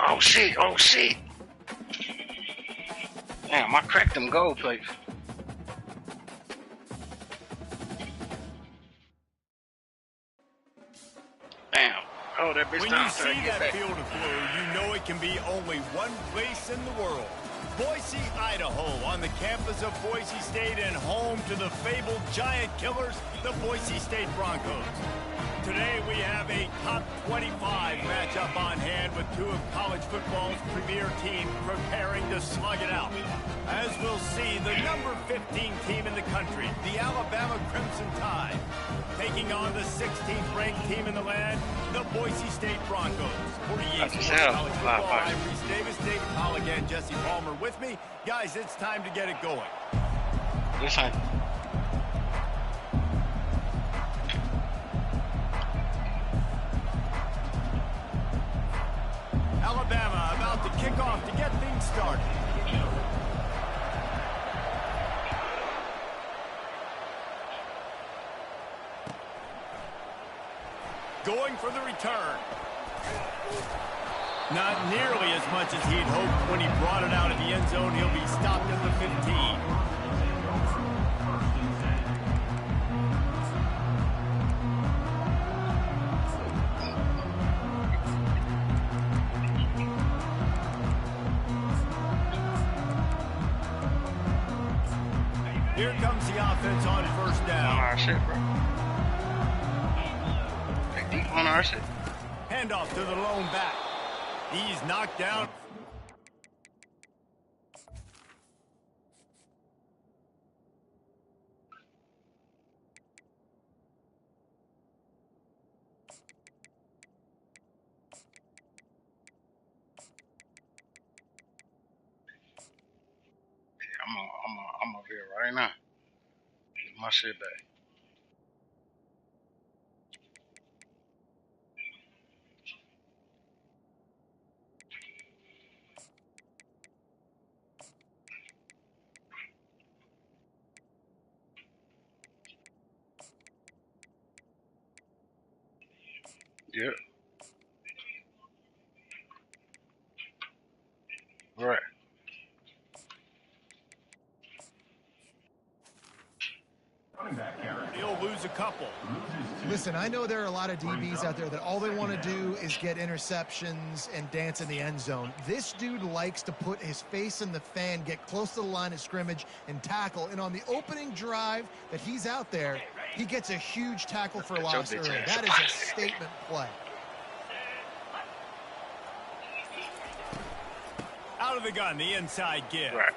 Oh shit! Oh shit! Damn, I cracked them gold plates. Damn. Oh, that bitch When you see that field of blue, you know it can be only one place in the world. Boise, Idaho, on the campus of Boise State and home to the fabled giant killers, the Boise State Broncos. Today we have a top 25 matchup on hand with two of college football's premier teams preparing to slug it out. As we'll see, the number 15 team in the country, the Alabama Crimson Tide, taking on the 16th ranked team in the land, the Boise State Broncos. For EA Sports College Football, I'm Reese Davis, David Pollock, and Jesse Palmer with me. Guys, it's time to get it going. This time. Alabama about to kick off to get things started. Going for the return. Not nearly as much as he'd hoped when he brought it out of the end zone. He'll be stopped at the 15. Here comes the offense on first down. On our shit, bro. They deep on our shit. Handoff to the lone back. He's knocked down. I'm over here right now. Get my shit back. Yep. Right. He'll lose a couple. Listen, I know there are a lot of DBs out there that all they want to do is get interceptions and dance in the end zone. This dude likes to put his face in the fan, get close to the line of scrimmage, and tackle. And on the opening drive that he's out there, he gets a huge tackle for loss early. That is a statement play. Out of the gun, the inside give. Right.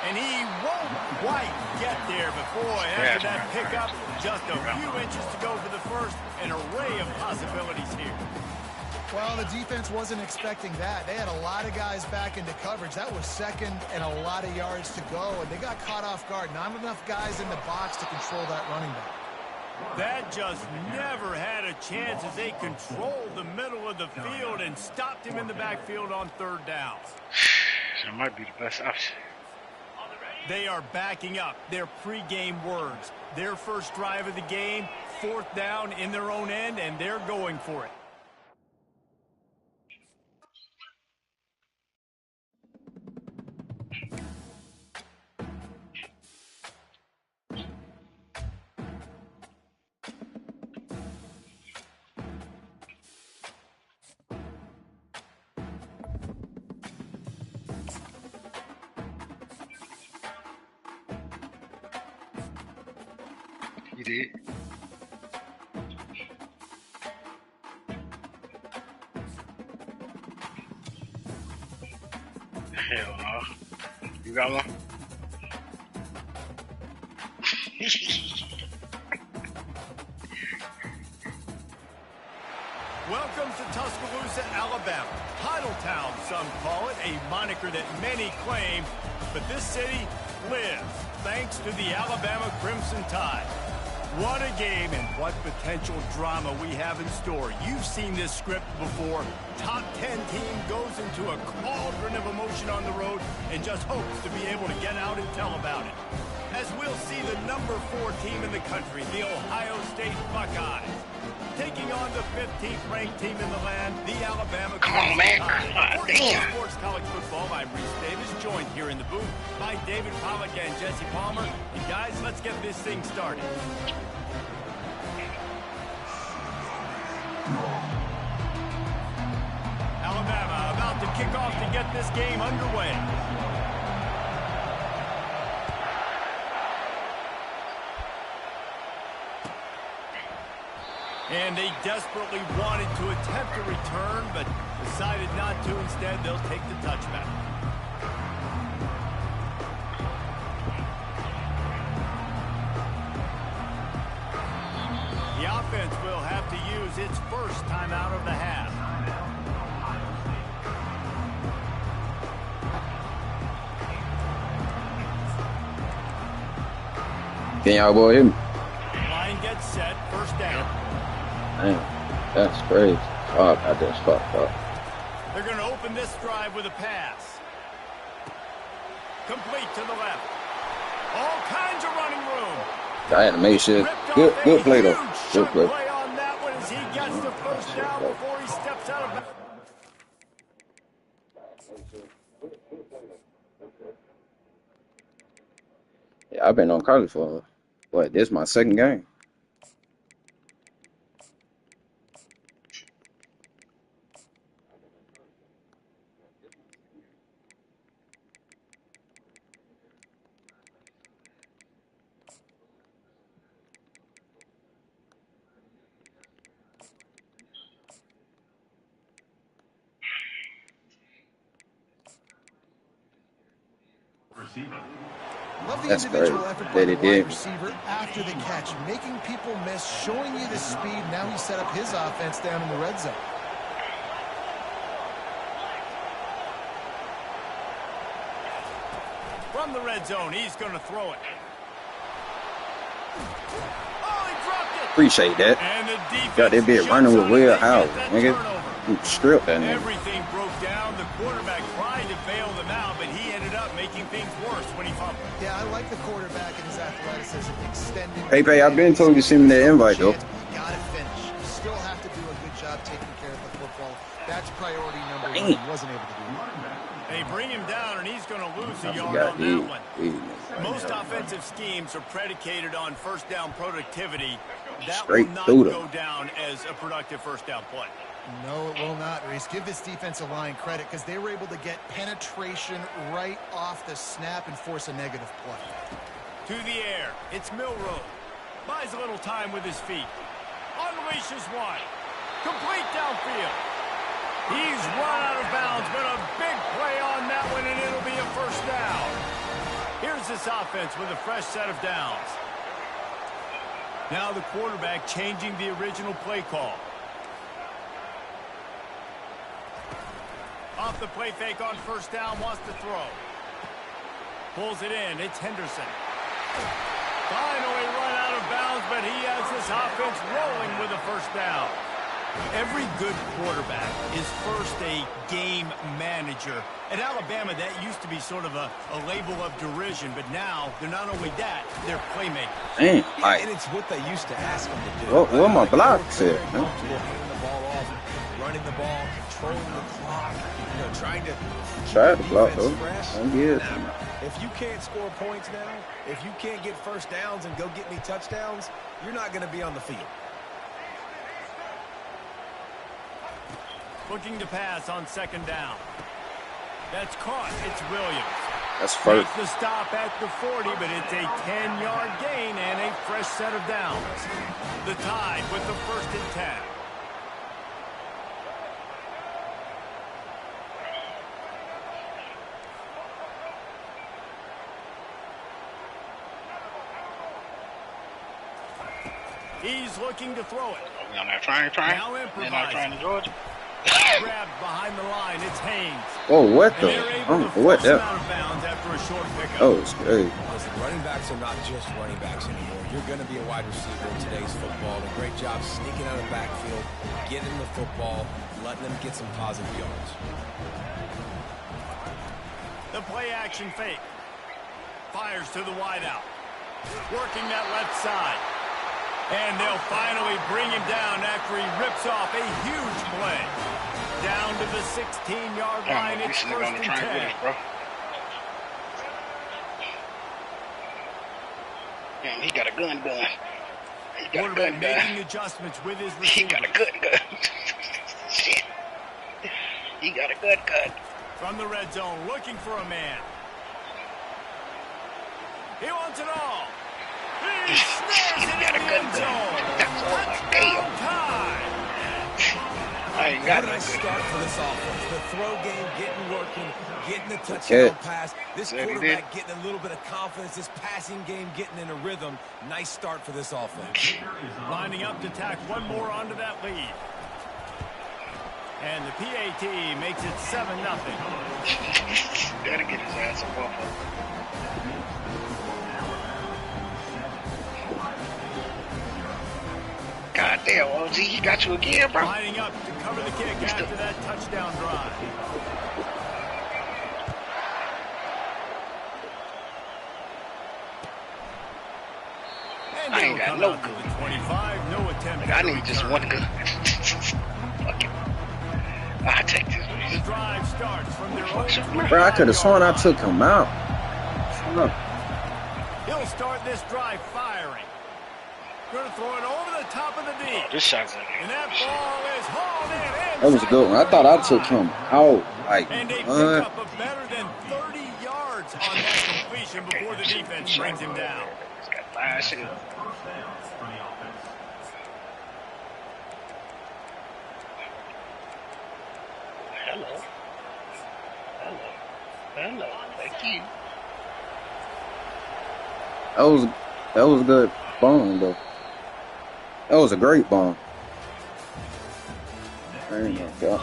And he won't quite get there, but boy, after that pickup, just a few inches to go for the first, an array of possibilities here. Well, the defense wasn't expecting that. They had a lot of guys back into coverage. That was second and a lot of yards to go, and they got caught off guard. Not enough guys in the box to control that running back. That just never had a chance as they controlled the middle of the field and stopped him in the backfield on third down. That might be the best option. They are backing up their pregame words. Their first drive of the game, fourth down in their own end, and they're going for it. You did. Hell no. You got one? Welcome to Tuscaloosa, Alabama. Titletown, some call it, a moniker that many claim, but this city lives thanks to the Alabama Crimson Tide. What a game and what potential drama we have in store. You've seen this script before. Top 10 team goes into a cauldron of emotion on the road and just hopes to be able to get out and tell about it. As we'll see the number 4 team in the country, the Ohio State Buckeyes, taking on on the 15th ranked team in the land, the Alabama Come on, man. Crimson God Tide. damn. Sports College Football, I'm Reese Davis, joined here in the booth by David Pollack and Jesse Palmer. And guys, let's get this thing started. Alabama about to kick off to get this game underway. And they desperately wanted to attempt a return, but decided not to. Instead, they'll take the touchback. The offense will have to use its first timeout of the half. Can y'all boy hear me? Line gets set, first down. Damn, that's crazy. Fuck, I just fucked up. They're going to open this drive with a pass. Complete to the left. All kinds of running room. I had to make sure. Good play though. Good play. Play on that one as he gets the first down before he steps out of bounds. Yeah, I've been on college for what? This is my second game. Love the That's individual great effort by that the he wide did. receiver after the catch, making people miss, showing you the speed. Now he set up his offense down in the red zone. From the red zone, he's going to throw it. Oh, he dropped it. Appreciate that. And the defense Got that bit running with Will Howard, nigga. You stripped that nigga. Everything broke down. The quarterback tried to bail them out, but he ended up making things worse when he fumbled. Yeah, I like the quarterback and his athleticism, extending. Hey, I've been told you to send me that invite though. You gotta finish. You still have to do a good job taking care of the football. That's priority number one. He wasn't able to do that. They bring him down, and he's going to lose a I yard forgot on that one. Most offensive schemes are predicated on first down productivity. That Straight will not through go them. down as a productive first down play. No, it will not, Reese. Give this defensive line credit because they were able to get penetration right off the snap and force a negative play. To the air. It's Milroe. Buys a little time with his feet. Unleashes one. Complete downfield. He's run out of bounds, but a big play on that one, and it'll be a first down. Here's this offense with a fresh set of downs. Now the quarterback changing the original play call. Off the play fake on first down, wants to throw. Pulls it in, it's Henderson. Finally run out of bounds, but he has this offense rolling with a first down. Every good quarterback is first a game manager. At Alabama, that used to be sort of a label of derision, but now they're not only that, they're playmakers. Damn, Yeah, and it's what they used to ask them to do. what my block said? Very comfortable handing the ball off, running the ball, controlling the clock, trying to Tried to keep block defense though. fresh. I'm good. Now, if you can't score points now, if you can't get first downs and go get me touchdowns, you're not going to be on the field. Looking to pass on second down. That's caught. It's Williams. That's first. Makes the stop at the 40, but it's a 10-yard gain and a fresh set of downs. The Tide with the 1st and 10. He's looking to throw it. I'm not trying. Now They're not improvising. trying to Georgia. Grabbed behind the line. It's Haynes. Oh, what And the? they're able to What force him the? out of bounds after a short pickup. Oh, it's crazy. Listen, running backs are not just running backs anymore. You're going to be a wide receiver in today's football. A great job sneaking out of the backfield, getting the football, letting them get some positive yards. The play action fake. Fires to the wideout. Working that left side. And they'll finally bring him down after he rips off a huge play. Down to the 16-yard line. It's first and 10. Damn, he got a gun. He got a gun. Making adjustments with his receivers. He got a gun. Shit. He got a gun. From the red zone, looking for a man. He wants it all. He snares it in the end zone. Touchdown time. I ain't got a no start for this offense. The throw game getting working, getting the touchdown pass. This quarterback getting a little bit of confidence. This passing game getting in a rhythm. Nice start for this offense. Lining up to tack one more onto that lead. And the PAT makes it 7-0. Gotta get his ass off of. God damn, OG, he got you again, bro. Lining up to cover the kick after that touchdown drive. And I ain't got no good. 25, no attempt. I need just one good. Fuck it. I'll take this. The drive starts from their own. Bro, I could have sworn I took him out. He'll start this drive firing. Going to throw it over the top of the D. Oh, this shot's in here. And that ball is hauled in. That was a good one. I thought I took him out. Like, and they pick up a better than 30 yards on that completion before the defense brings him down. He's got 5 seconds. Hello. Thank you. that was a good bomb, though. That was a great bomb. There you go.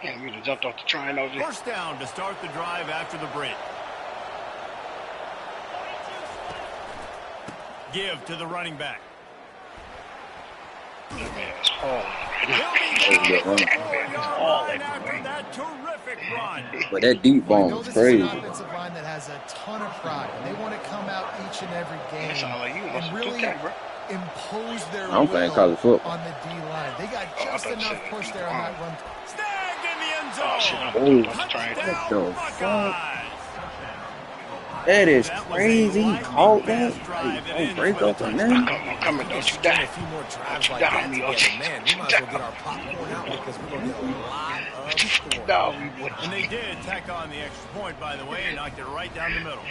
Damn, you jumped off the train over there. First down to start the drive after the break. Give to the running back. It's hard. After that terrific run. But that deep bomb was crazy. This is an offensive line that has a ton of pride, and they want to come out each and every game and really impose their will on the D-line. They got just enough push there on that run. Snagged in the end zone. Touchdown, Buckeyes. That is crazy. He caught that. Don't break up on that. I'm coming, don't you die. A few more drives like that together, man. We might as well get our popcorn out because we're going to get a lot of scoring. No, we wouldn't. And they did tack on the extra point, by the way, and knocked it right down the middle.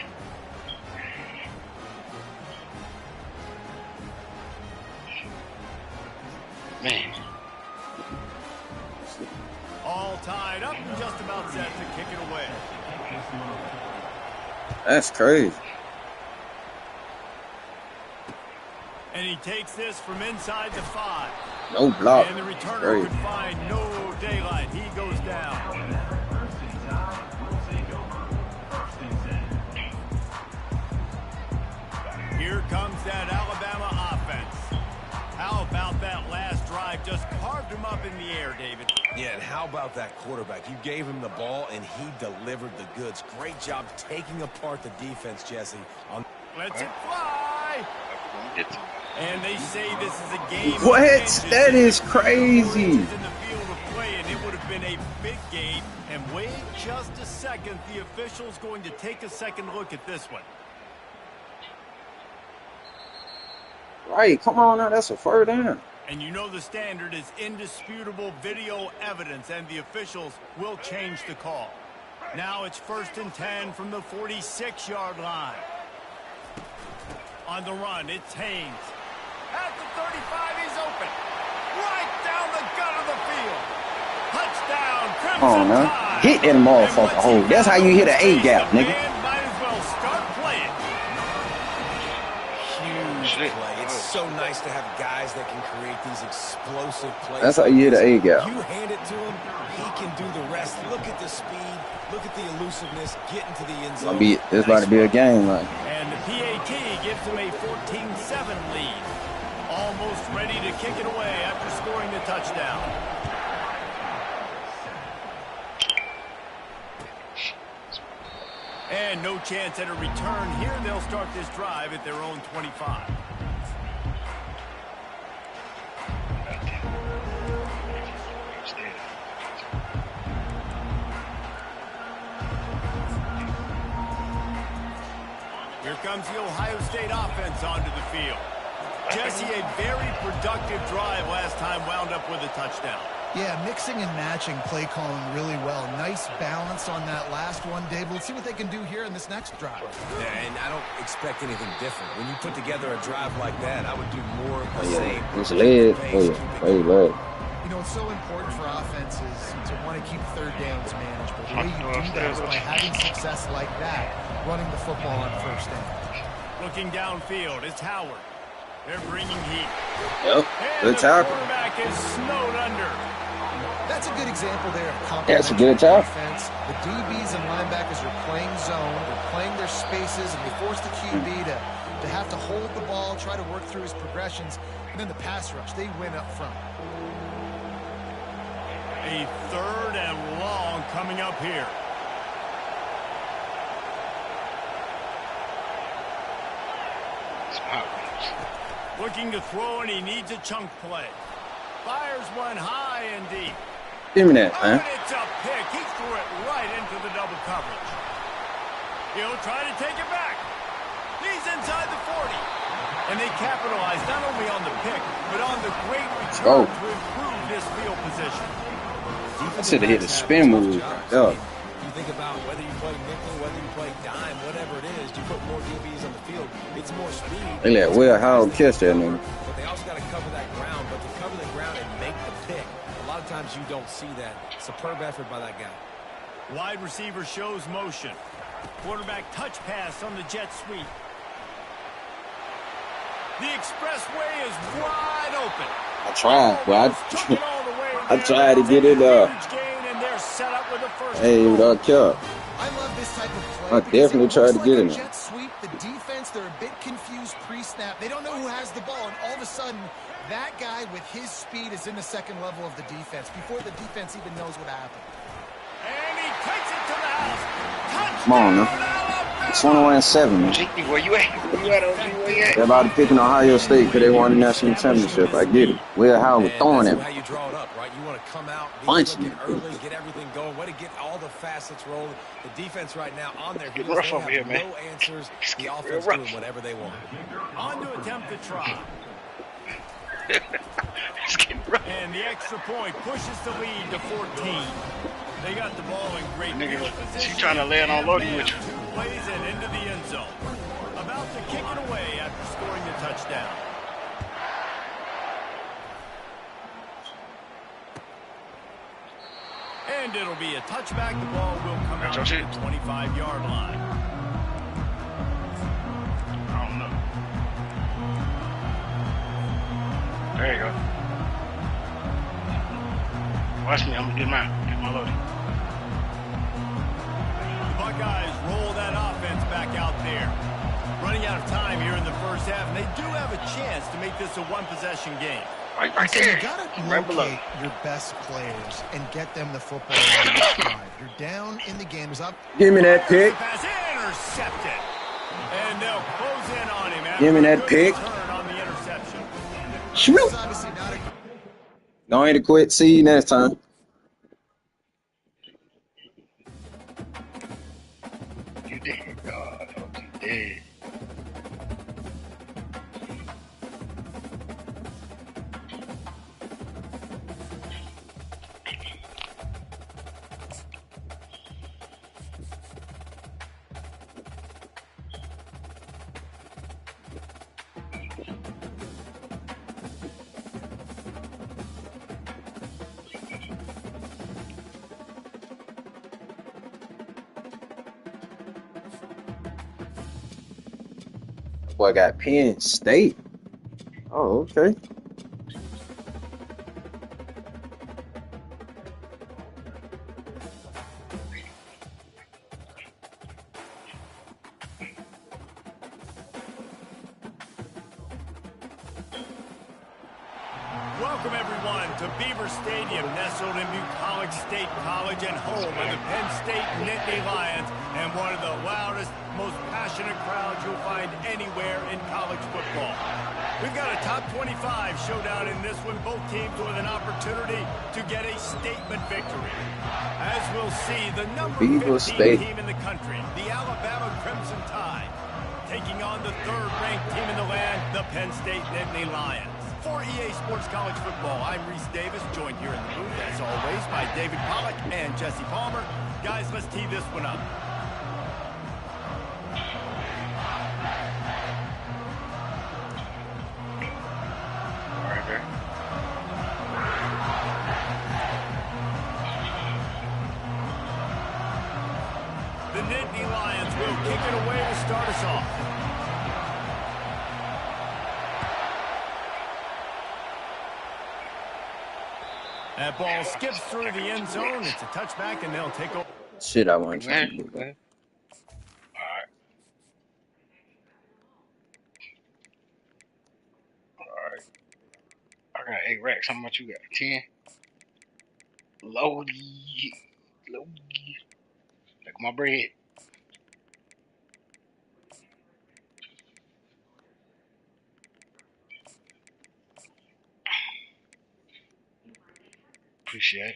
Man. All tied up and just about set to kick it away. That's crazy. And he takes this from inside the 5. No block. And the returner would find no daylight. He goes down. Here comes that Alabama offense. How about that last drive? Just carved him up in the air, David. Yeah, and how about that quarterback? You gave him the ball, and he delivered the goods. Great job taking apart the defense, Jesse. Lets it fly. And they say this is a game. What? That is crazy. In the field of play, and it would have been a big game. And wait just a second. The official's going to take a second look at this one. Right, come on now, that's a third down. And you know the standard is indisputable video evidence, and the officials will change the call. Now it's 1st and 10 from the 46-yard line. On the run, it's Haynes. At the 35, he's open. Right down the gut of the field. Touchdown, Crimson Come on now. Tide. Hit that motherfucker hole. That's how you hit an A-gap, nigga. Might as well start playing. Huge play. It's so nice to have guys that can create these explosive plays. That's how you hit an A-gap. You hand it to him, he can do the rest. Look at the speed. Look at the elusiveness. Get into the end zone. It's about to be a game, like. And the PAT gives him a 14-7 lead. Almost ready to kick it away after scoring the touchdown. And no chance at a return here. They'll start this drive at their own 25. Here comes the Ohio State offense onto the field. Jesse, a very productive drive last time, wound up with a touchdown. Yeah, mixing and matching play calling really well. Nice balance on that last one, Dave. Let's see what they can do here in this next drive. Yeah, and I don't expect anything different. When you put together a drive like that, I would do more of the same. It's leg. Leg. You know, it's so important for offenses to want to keep third downs manageable. The way you do that is by having success like that, running the football on first down. Looking downfield, it's Howard. They're bringing heat. Yep, good tackle. The quarterback is snowed under. That's a good example there of That's a good tackle. defense. The DBs and linebackers are playing zone, they're playing their spaces, and they force the QB to have to hold the ball, try to work through his progressions, and then the pass rush, they win up front. A 3rd and long coming up here. Looking to throw, and he needs a chunk play. Fires one high and deep. Give me that, man. And it's a pick. He threw it right into the double coverage. He'll try to take it back. He's inside the 40. And they capitalize not only on the pick, but on the great return to improve this field position. I should have hit a spin move. Yeah. You think about whether you play nickel, whether you play dime, whatever it is, you put more DBs on the field, it's more speed. They let Will Howard catch that nigga. But they also got to cover that ground. But to cover the ground and make the pick, a lot of times you don't see that. Superb effort by that guy. Wide receiver shows motion. Quarterback touch pass on the jet sweep. The expressway is wide open. I tried, but I tried to get it up. Hey, what up, Chuck? I love this type of play. I definitely tried to get in there. Jet sweep, the defense, they're a bit confused pre-snap. They don't know who has the ball, and all of a sudden, that guy with his speed is in the second level of the defense before the defense even knows what happened. And he takes it to the house. Come on, man. It's 21-7, man. Where you at? Where you at, OG? Where you at? Everybody picking Ohio State because they won the national championship. I get it. Will Howard throwing it. How you draw it up, right? You want to come out, be Punching looking it. early, get everything going, way to get all the facets rolling. The defense right now on their heels, rough they over here, have man. no answers. The offense rough. doing whatever they want. On to attempt the try. It's getting rough. And the extra point pushes the lead to 14. They got the ball in great Nigga, field position. she trying to lay it on Logan with you. 2 plays and into the end zone. About to kick it away after scoring the touchdown. And it'll be a touchback. The ball will come out to the 25-yard line. I don't know. There you go. Watch me. I'm going to get my loading. The Buckeyes roll that offense back out there. Running out of time here in the first half, and they do have a chance to make this a one-possession game. Right So there. you got to Right below. locate your best players and get them the football on this drive. You're down in the game. It's up. Give me that pick. Pass intercepted. And they'll close in on him. Give me that Good pick. return on the interception. It's obviously not a Don't hit a quit. See you next time. You did. God, you did. Boy, got Penn State. Oh, okay. Welcome, everyone, to Beaver Stadium, nestled in Bucolic State College and home of the Penn State Nittany Lions. And one of the loudest, most passionate crowds you'll find anywhere in college football. We've got a top 25 showdown in this one. Both teams with an opportunity to get a statement victory. As we'll see, the number 15 team in the country, the Alabama Crimson Tide, taking on the third-ranked team in the land, the Penn State Nittany Lions. For EA Sports College Football, I'm Reese Davis, joined here in the booth, as always, by David Pollack and Jesse Palmer. Guys, let's tee this one up. The Nittany Lions will kick it away to start us off. That ball skips through the end zone. It's a touchback, and they'll take over. Shit, I want to try to do that. Alright. Alright. I got 8 racks. How much you got? 10? Loady. Like my bread. Appreciate it.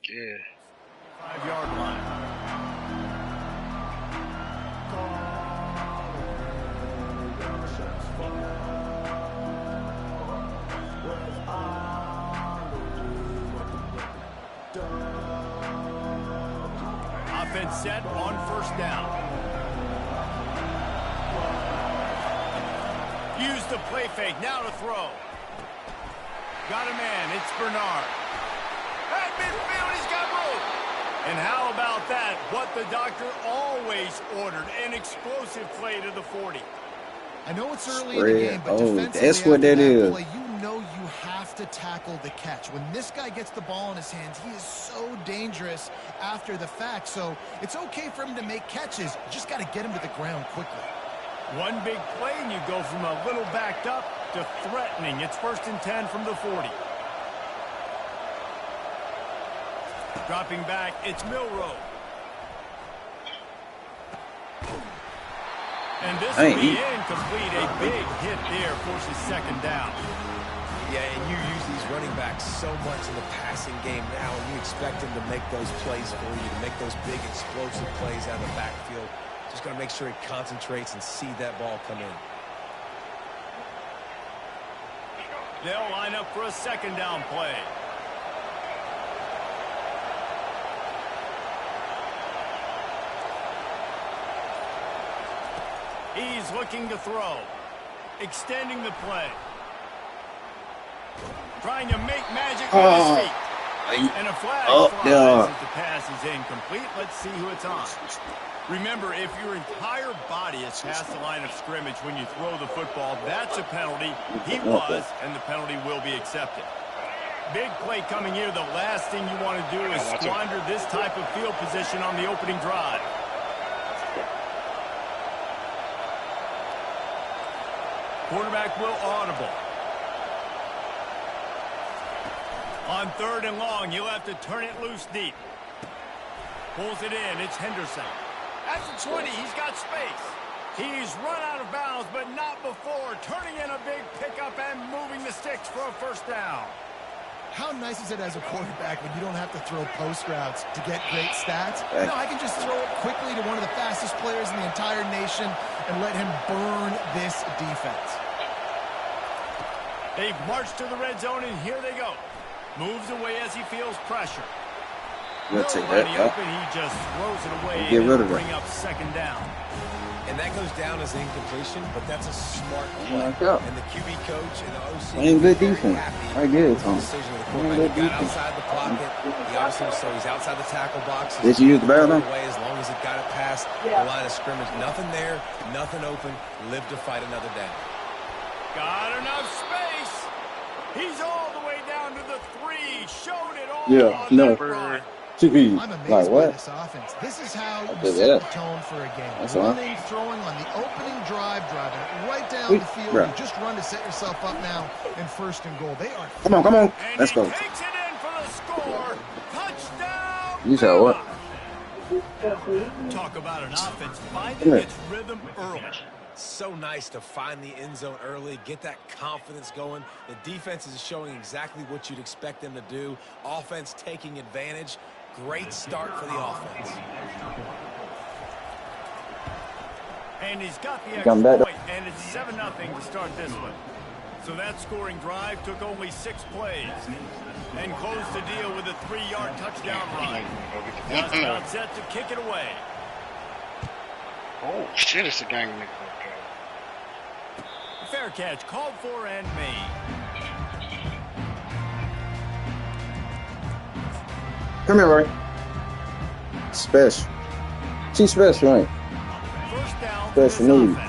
Yeah. 5-yard line. Offense set on first down. Use the play fake. Now to throw. Got a man. It's Bernard. At midfield, he's got room. And how about that? What the doctor always ordered. An explosive play to the 40. I know it's early in the game, but defensively that's what that is. Play, you know you have to tackle the catch. When this guy gets the ball in his hands, he is so dangerous after the fact. So it's okay for him to make catches. You just got to get him to the ground quickly. One big play, and you go from a little backed up to threatening. It's 1st and 10 from the 40. Dropping back, it's Milroe. And this will be incomplete. A big hit there forces 2nd down. Yeah, and you use these running backs so much in the passing game now, and you expect them to make those plays for you, to make those big explosive plays out of the backfield. Just got to make sure he concentrates and see that ball come in. They'll line up for a 2nd down play. He's looking to throw. Extending the play. Trying to make magic with his feet. And a flag flies as the pass is incomplete. Let's see who it's on. Remember, if your entire body is past the line of scrimmage when you throw the football, that's a penalty. He was, and the penalty will be accepted. Big play coming here. The last thing you want to do is squander this type of field position on the opening drive. Quarterback will audible. On 3rd and long, you'll have to turn it loose deep. Pulls it in. It's Henderson. At the 20, he's got space. He's run out of bounds, but not before. Turning in a big pickup and moving the sticks for a 1st down. How nice is it as a quarterback when you don't have to throw post routes to get great stats? No, I can just throw it quickly to one of the fastest players in the entire nation and let him burn this defense. They've marched to the red zone, and here they go. Moves away as he feels pressure. We'll take that. Open, he just throws it away Get rid and of bring it. up 2nd down. And that goes down as incompletion, but that's a smart play. And the QB coach and the OC ain't good defense. I get it, Tom. Decision of the quarterback. He got outside the pocket. He obviously, so he's outside the tackle box. Did you use the bathroom? Away as long as he got it past the line of scrimmage. Nothing there, nothing open. Live to fight another day. Got enough space. He's all the way down to the 3. Showed it all on that run. I'm amazed by this offense. This is how you set the tone for a game. Running, throwing on the opening drive, driving it right down the field. You just run to set yourself up now in 1st and goal. They are. Come on. Let's go. Takes it in for the You said what? Talk about an offense Come finding here. its rhythm early. So nice to find the end zone early, get that confidence going. The defense is showing exactly what you'd expect them to do. Offense taking advantage. Great start for the offense. And he's got the Come extra back. point, and it's 7-0 to start this one. So that scoring drive took only 6 plays and closed the deal with a 3-yard touchdown run. Just about set to kick it away. Oh, shit, it's a gang nigga. Fair catch called for and made. Come here, Ray. Special. She special, ain't? First down for Special this needs. offense.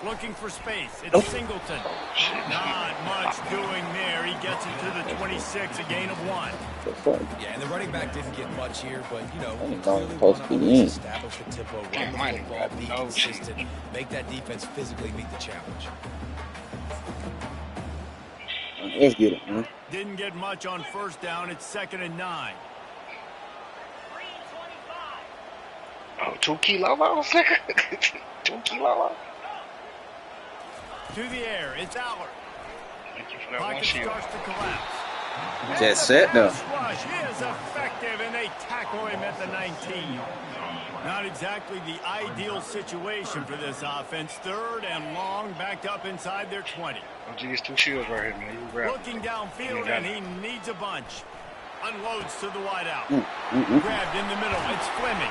Looking for space. It's Singleton. Not much doing there. He gets it to the 26, a gain of 1. Yeah, and the running back didn't get much here, but, you know, That he ain't clearly supposed want to to be always in. establish the tempo, run Damn, the mine ain't football, got be no consistent, make that defense physically meet the challenge. Let's get it, man. Didn't get much on first down. It's 2nd and 9. Oh, 2 kilos, nigga? 2 kilos? To the air. It's Allard. Thank you for that one Pocket shield. starts to collapse. Just set though. Rush is effective, and they tackle him at the 19. Not exactly the ideal situation for this offense. 3rd and long, backed up inside their 20. Oh, geez, 2 shields right here, man. You can grab it. Looking downfield, Yeah. and he needs a bunch. Unloads to the wideout. Mm-mm. Grabbed in the middle. It's Fleming.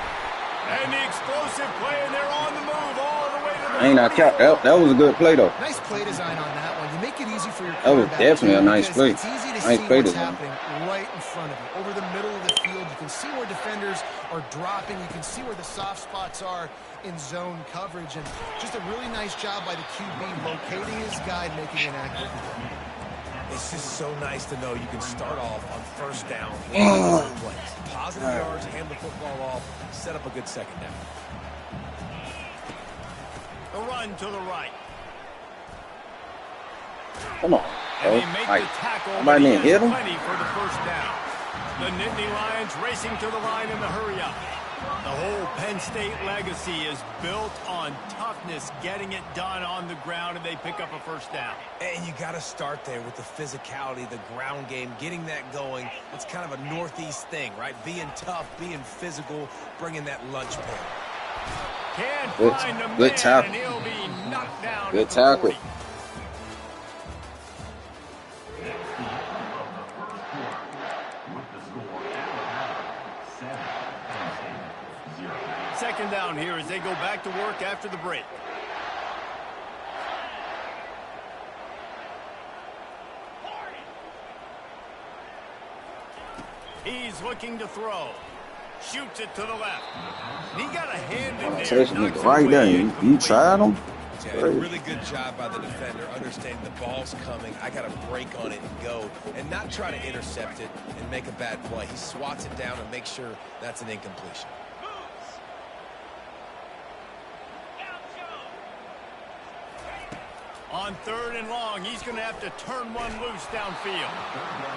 And the explosive play, and they're on the move all the way to the Ain't not count. That was a good play though. Nice play design on that one. You make it easy for your That was quarterback, definitely a too, nice because play. It's easy to Nice see play what's design. happening right in front of you. Over the middle of the field, you can see where defenders are dropping. You can see where the soft spots are in zone coverage. And just a really nice job by the QB locating his guy, making an accurate throw. It's just so nice to know you can start off on first down with good plays. Positive yards, hand the football off, set up a good second down. A run to the right. Come on. And Oh, they make Mike. the tackle, Somebody but he didn't has hit him? plenty for the first down. The Nittany Lions racing to the line in the hurry-up. The whole Penn State legacy is built on toughness, getting it done on the ground, and they pick up a first down. And you got to start there with the physicality, the ground game, getting that going. It's kind of a Northeast thing, right? Being tough, being physical, bringing that lunch pail. Can't Good- find a good man, tackle. and he'll be knocked down Good at the tackle. 40. Second down here as they go back to work after the break. He's looking to throw. Shoots it to the left. He got a hand in there. Touch knocks nigga it right away there. You incomplete. tried him? Yeah, a really good job by the defender, understanding the ball's coming. I got to break on it and go, and not try to intercept it and make a bad play. He swats it down and makes sure that's an incompletion. On 3rd and long, he's going to have to turn one loose downfield.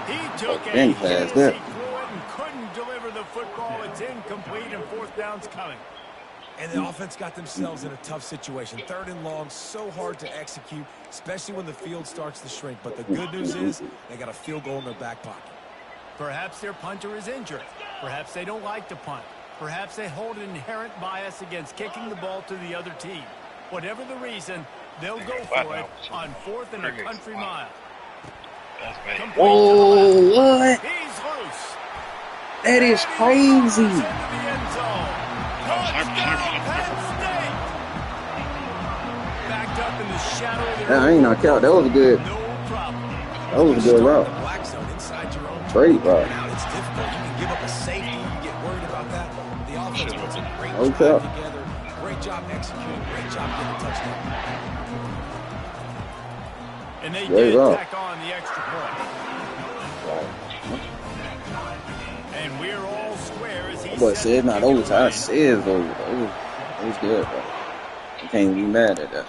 He took a Been hit past as that. he threw it and couldn't deliver the football. It's incomplete, and 4th down's coming. And the offense got themselves in a tough situation. 3rd and long, so hard to execute, especially when the field starts to shrink. But the good news is they got a field goal in their back pocket. Perhaps their punter is injured. Perhaps they don't like to punt. Perhaps they hold an inherent bias against kicking the ball to the other team. Whatever the reason, they'll go for it on 4th and a country mile. That's bad. Complete to the Oh, left. what? He's loose. That is crazy. Into the end zone. Touchdown, Penn State. Backed up in the shadow of their That ain't knocked out. That was a good. no problem. That was a good route. The black zone inside your own Great route. Now it's difficult. You can give up a safety. You get worried about that. The offense puts a great Okay. drive together. Great job executing. Great job getting a touchdown. And they Great did route. tack on the extra point. And we're all square as he But sets said the not kick overtime. away. It says over. It was good, bro. You can't be mad at that.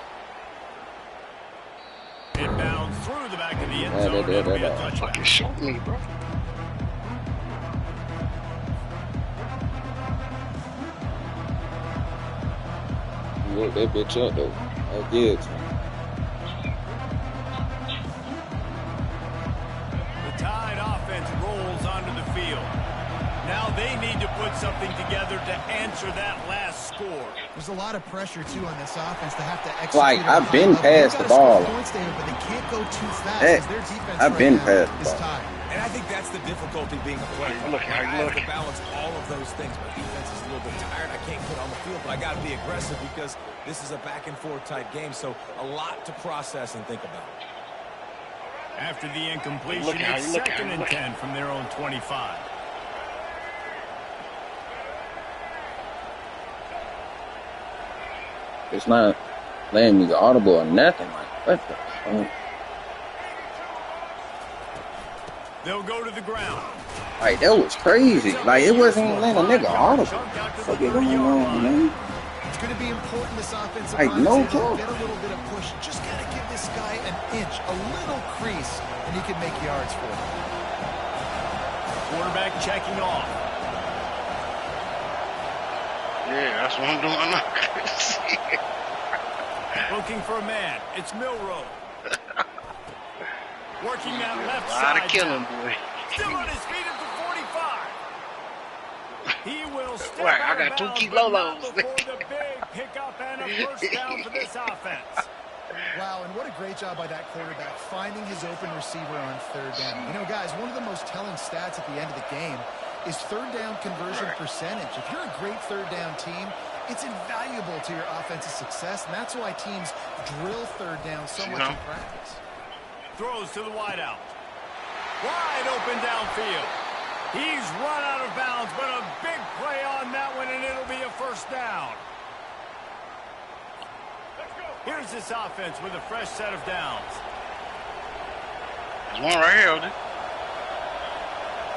Inbound through the back of the end zone. It'll be a touchdown. Fucking show me, bro. Look that bitch up though. I did. The Tide offense rolls onto the field. Now they need to put something together to answer that last score. There's a lot of pressure, too, on this offense to have to execute. Like, I've been past the ball. Points there, but they can't go too fast as their defense I've been past the ball. tired. And I think that's the difficulty being a player. Look, I have to balance all of those things. My defense is a little bit tired. I can't put on the field, but I got to be aggressive because this is a back-and-forth type game, so a lot to process and think about. After the incompletion, it's 2nd and 10 from their own 25. It's not letting me audible or nothing. Like, what the fuck? They'll go to the ground. Like, that was crazy. Like, it wasn't even letting a nigga audible. What is going on, man? It's going to be important this offensive Like, line no is able to joke. get a little bit of push. Just got to give this guy an inch, a little crease, and he can make yards for him. Quarterback checking off. Yeah, that's what I'm doing now. Looking for a man. It's Milrow. Working that left A lot side. of killing, boy. Still on his feet at the 45. He will step Right, out I got of 2 bounds, key but not Lolos. before the big pickup and a first down for this offense. Wow, and what a great job by that quarterback finding his open receiver on 3rd down. You know, guys, one of the most telling stats at the end of the game is 3rd down conversion percentage. If you're a great 3rd down team, it's invaluable to your offensive success, and that's why teams drill 3rd down so much in practice. Throws to the wideout. Wide open downfield. He's run out of bounds, but a big play on that one, and it'll be a first down. Here's this offense with a fresh set of downs. There's one right here, dude.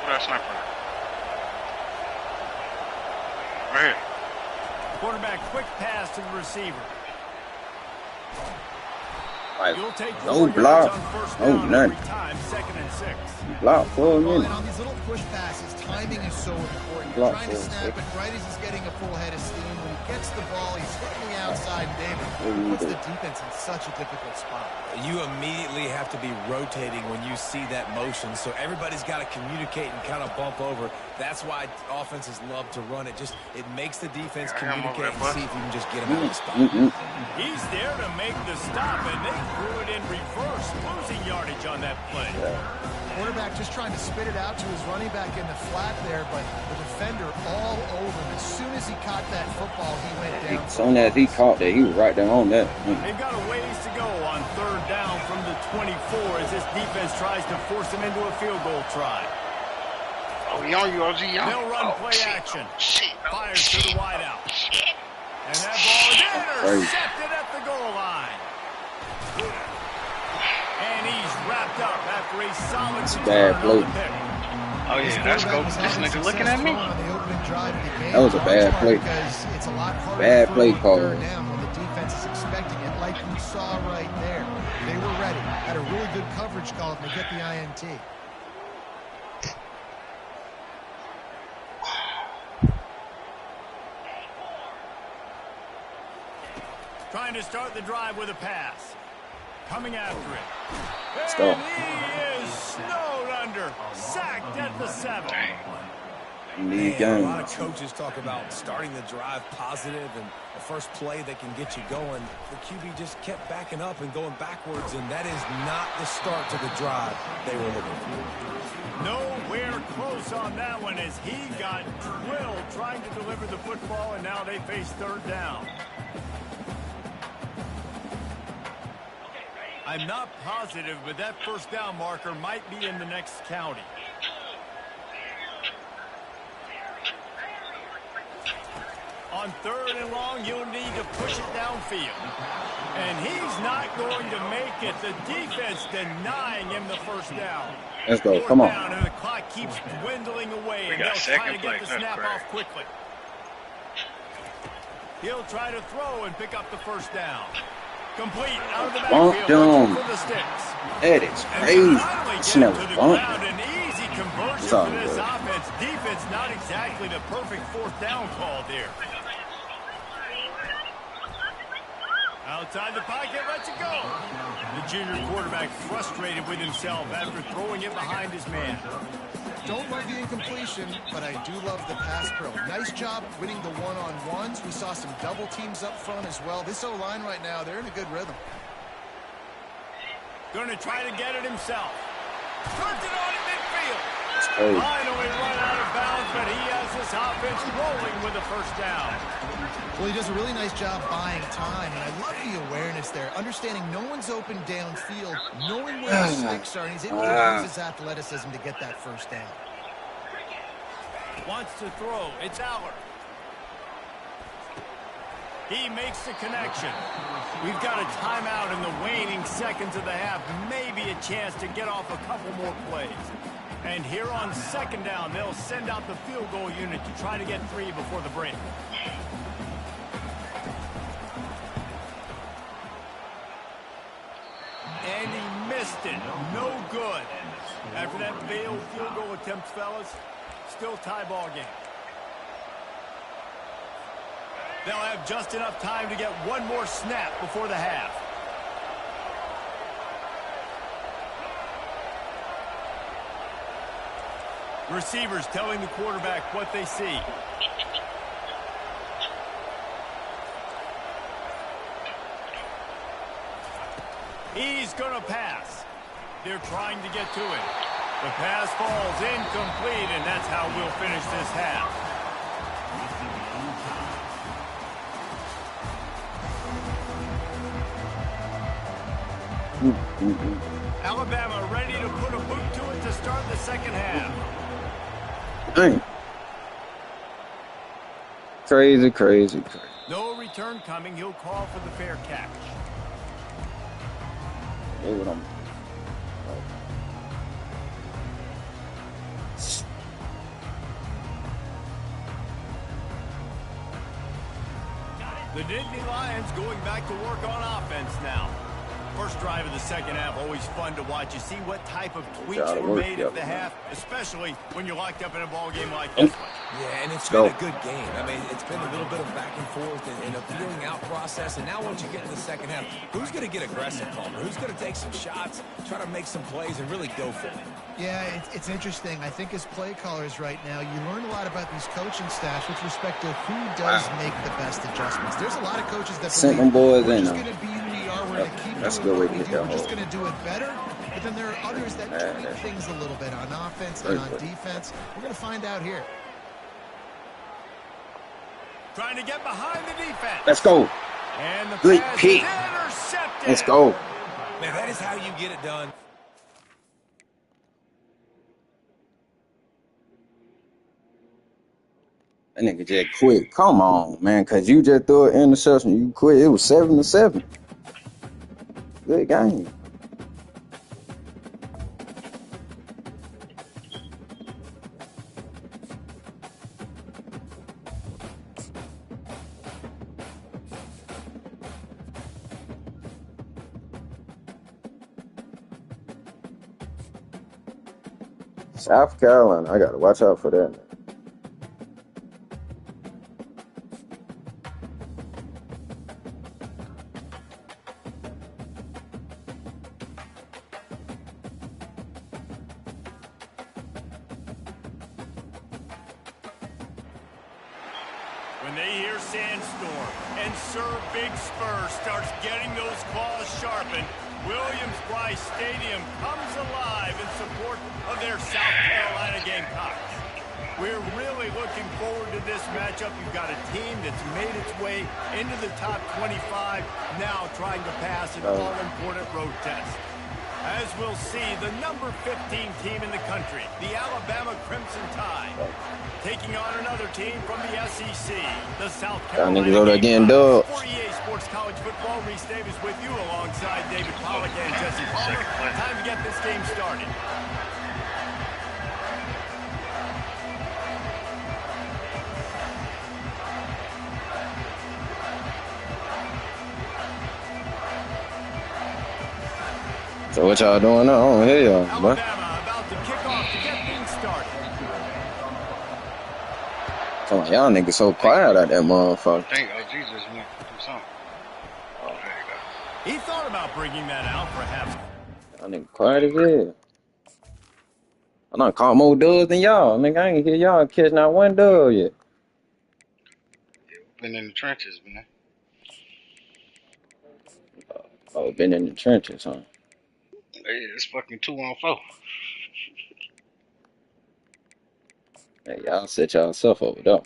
Where's that sniper? Right here. Quarterback quick pass to the receiver. Like, You'll take no block, no nothing. Time, 2nd and 6. Block for a Well, minute. and on these little push passes, timing is so important. Block You're trying to for a snap second. it right as he's getting a full head of steam. When he gets the ball, he's hitting the outside, David. Puts the defense in such a difficult spot. You immediately have to be rotating when you see that motion, so everybody's got to communicate and kind of bump over. That's why offenses love to run it. It makes the defense communicate and see if you can just get him out of the spot. He's there to make the stop, and they threw it in reverse, losing yardage on that play. Quarterback just trying to spit it out to his running back in the flat there, but the defender all over him. As soon as he caught that football, he went down. As soon as he caught that, he was right there on that. They've got a ways to go on 3rd down from the 24 as this defense tries to force him into a field goal try. Oh, he on you, OG. They'll run play action. Fires to the wideout. And that ball is intercepted at the goal line. And he's wrapped up after a solid Bad play. Oh, yeah, that's go. This nigga looking at me. That was a bad play. It's a lot harder Bad to play throw call. 3rd down when the defense is expecting it, like you saw right there. They were ready. Had a really good coverage call and they get the INT. Trying to start the drive with a pass. Coming after it. Stop. And he is snowed under. Sacked at the 7. Lead A lot games. of coaches talk about starting the drive positive and the first play that can get you going. The QB just kept backing up and going backwards, and that is not the start to the drive they were looking for. Nowhere close on that one as he got drilled trying to deliver the football, and now they face 3rd down. I'm not positive, but that first down marker might be in the next county. On 3rd and long, you'll need to push it downfield. And he's not going to make it. The defense denying him the first down. Let's go. Come on. Down, and the clock keeps dwindling away. We And got they'll try to second get place. the snap That's off quickly. He'll try to throw and pick up the first down. Complete out of the Bump backfield. down. Looking for the sticks. That is And crazy. finally It's get him never to the bumped. ground. An easy conversion It's for all this good. offense. Defense not exactly the perfect fourth down call there. Outside the pocket, lets it go. The junior quarterback frustrated with himself after throwing it behind his man. Don't love the incompletion, but I do love the pass pro. Nice job winning the one-on-ones. We saw some double teams up front as well. This O-line right now, they're in a good rhythm. Going to try to get it himself. Turns it on in midfield. It's crazy. Finally run out of bounds, but he has this offense rolling with a first down. Well, he does a really nice job buying time, and I love the awareness there. Understanding no one's open downfield, knowing where the sticks are, and he's able to use his athleticism to get that first down. Wants to throw. It's Aller. He makes the connection. We've got a timeout in the waning seconds of the half. Maybe a chance to get off a couple more plays. And here on second down, they'll send out the field goal unit to try to get 3 before the break. And he missed it. No good. After that failed field goal attempt, fellas, still tie ball game. They'll have just enough time to get one more snap before the half. Receivers telling the quarterback what they see. He's going to pass. They're trying to get to it. The pass falls incomplete, and that's how we'll finish this half. Alabama ready to put a boot to it to start the second half. Dang. Crazy, crazy, crazy. No return coming. He'll call for the fair catch. What I'm The Nittany Lions going back to work on offense now. First drive of the second half, always fun to watch. You see what type of tweaks were made at the half, especially when you're locked up in a ball game like this one. Yeah, and it's been a good game. I mean, it's been a little bit of back and forth and a feeling out process. And now once you get to the second half, who's going to get aggressive, Palmer? Who's going to take some shots, try to make some plays, and really go for it? Yeah, it's interesting. I think as play callers right now, you learn a lot about these coaching staffs with respect to who does make the best adjustments. There's a lot of coaches that sent them boys we're in. just going to be who we are. We're going to keep That's a doing good way what to we hit do. that We're just hole. going to do it better. But then there are others that tweak things a little bit on offense and on defense. We're going to find out here. Trying to get behind the defense. Let's go. And the Good pass pick. is intercepted. Let's go. Man, that is how you get it done. That nigga just quit. Come on, man, because you just threw an interception. You quit. It was 7-7. Good game. South Carolina, I gotta watch out for that. Man. When they hear Sandstorm and Sir Big Spur starts getting those claws sharpened, Williams-Brice Stadium comes alive in support of their South Carolina Gamecocks. We're really looking forward to this matchup. You've got a team that's made its way into the top 25, now trying to pass an all-important road test. As we'll see, the number 15 team in the country, the Alabama Crimson Tide, taking on another team from the SEC, the South Carolina Gamecocks. For EA Sports College Football, Reese Davis with you alongside David Pollack and Jesse Palmer. Time to get this game started. So what y'all doing now? I don't hear y'all, boy. Alabama about to kick off to get things started. Come on, y'all niggas so quiet out that motherfucker. I think OG just went to do something. Oh, there you go. He thought about bringing that out, perhaps. Y'all niggas quiet as hell. I done caught more dubs than y'all. Nigga, I ain't hear y'all catch not one dub yet. Been in the trenches, man. Oh, been in the trenches, huh? Hey, it's fucking 2-on-4. Hey, y'all set y'allself over there.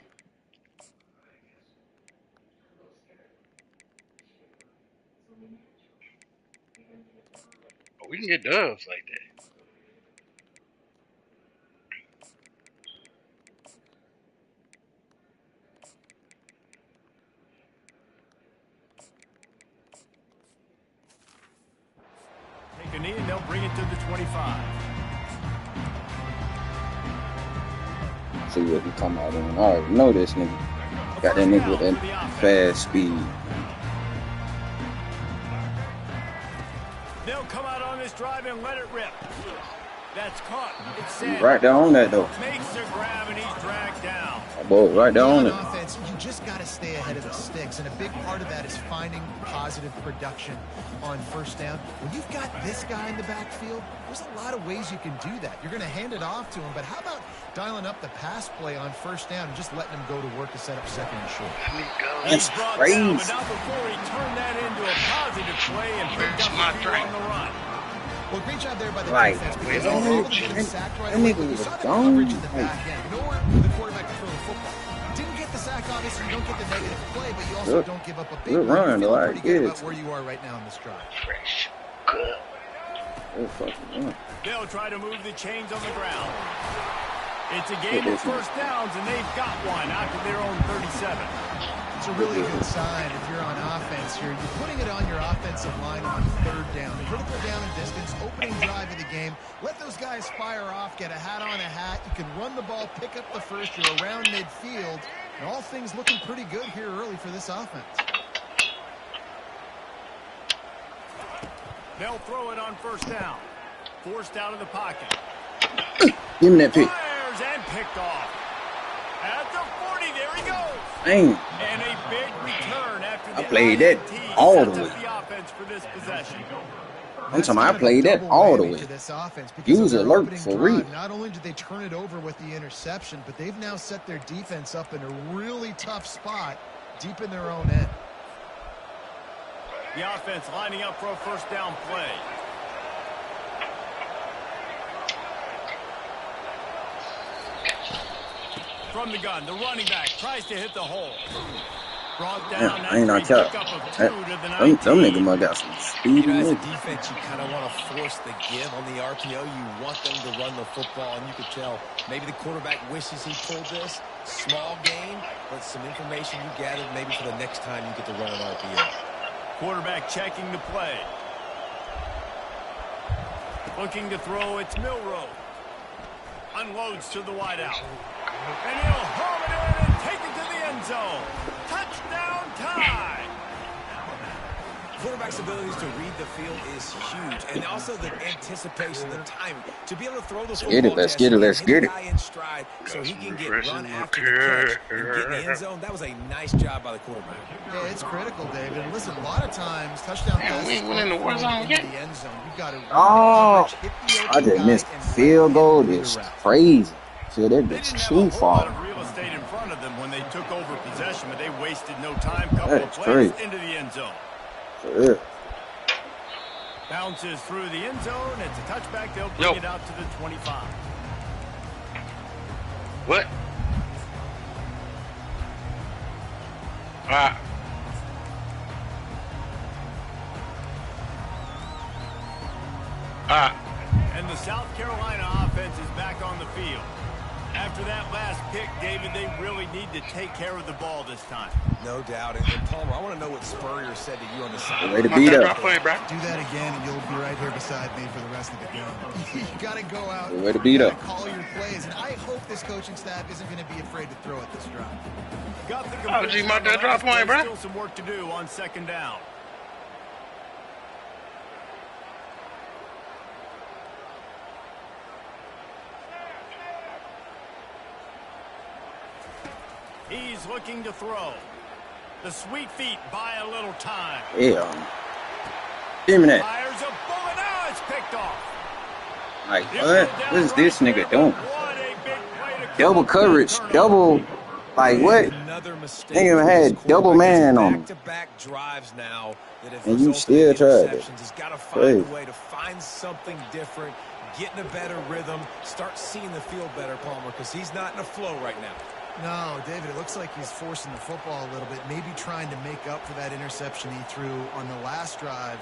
We can get dubs like that. Take a knee and they'll bring it to the 25. See what he come out on. I already know this nigga. Got that nigga with that fast speed. They'll come out on this drive and let it rip. That's caught. It's He sent. right there on that though. Makes the grab and he's dragged down. That boy right there on it. Offense, you just got to stay ahead of the sticks, and a big part of that is finding positive production on first down. When you've got this guy in the backfield, there's a lot of ways you can do that. You're going to hand it off to him, but how about dialing up the pass play on first down and just letting him go to work to set up second and short? That's Brought crazy. down, but not before he turned that into a positive play and picked up the field on the run. Well, great job there by the Right. defense because That they were able to get him sacked right nigga away. But you was saw the gone. coverage in the back end. Nowhere for the quarterback to throw the football. Didn't get the sack, obviously. You don't get the negative play, but you also don't give up a big good run. run, You're though. feeling pretty good Good. about where you are right now in this drive. Fresh. Good. Good fucking run. They'll try to move the chains on the ground. It's a game of first downs, and they've got one out to their own 37. It's a really good sign if you're on offense here. You're putting it on your offensive line on third down. Critical down and distance, opening drive of the game. Let those guys fire off, get a hat on a hat. You can run the ball, pick up the first. You're around midfield. And all things looking pretty good here early for this offense. They'll throw it on first down. Forced out of the pocket. Give me that pick. Fires and picked off. At the 40, there he goes. Dang. And a big return after the I played that INT all the sets way. up the offense for this possession. I'm talking about I played that all the way. Use alert for real. Not only did they turn it over with the interception, but they've now set their defense up in a really tough spot deep in their own end. The offense lining up for a first down play. From the gun, the running back tries to hit the hole. Brought down. I ain't not cap. Them niggas might got some speed. You know, as a defense, you kind of want to force the give on the RPO. You want them to run the football, and you could tell maybe the quarterback wishes he pulled this. Small gain, but some information you gathered maybe for the next time you get to run an RPO. Quarterback checking the play. Looking to throw, it's Milrow. Unloads to the wideout. And he'll home it in and take it to the end zone. Touchdown tie. Quarterback's abilities to read the field is huge, and also the anticipation, the timing, to be able to throw the football. Let's get it. In stride so he can get run after the catch and get in the end zone. That was a nice job by the quarterback. Yeah, it's critical, David. Listen, a lot of times touchdown passes we ain't went in the war zone yet. the end zone. You've got to I just missed the field goal. It's crazy. Feel that They bitch didn't have too a whole lot far. of real estate in front of them when they took over possession, but they wasted no time. Couple That's of plays great. into the end zone. Yeah. Bounces through the end zone. It's a touchback. They'll bring it out to the 25. What? And the South Carolina offense is back on the field. After that last pick, David, they really need to take care of the ball this time. No doubt. And Palmer, I want to know what Spurrier said to you on the side. Way to beat up. do that again, and you'll be right here beside me for the rest of the game. You got to go out. Way to beat up. Call your plays, and I hope this coaching staff isn't going to be afraid to throw at this drive. Got the Oh, G, mark that drop point, bro. Still some work to do on second down. He's looking to throw. The sweet feet buy a little time. Yeah. Give me that. Fires a bullet. Now it's picked off. Like, what is this nigga doing? Double coverage, double, like what? Another mistake. They even had double man on him. Back-to-back drives now that have And you resulted in still tried it. interceptions. He's got to find a way to find something different, get in a better rhythm, start seeing the field better, Palmer, because he's not in a flow right now. No, David, it looks like he's forcing the football a little bit, maybe trying to make up for that interception he threw on the last drive.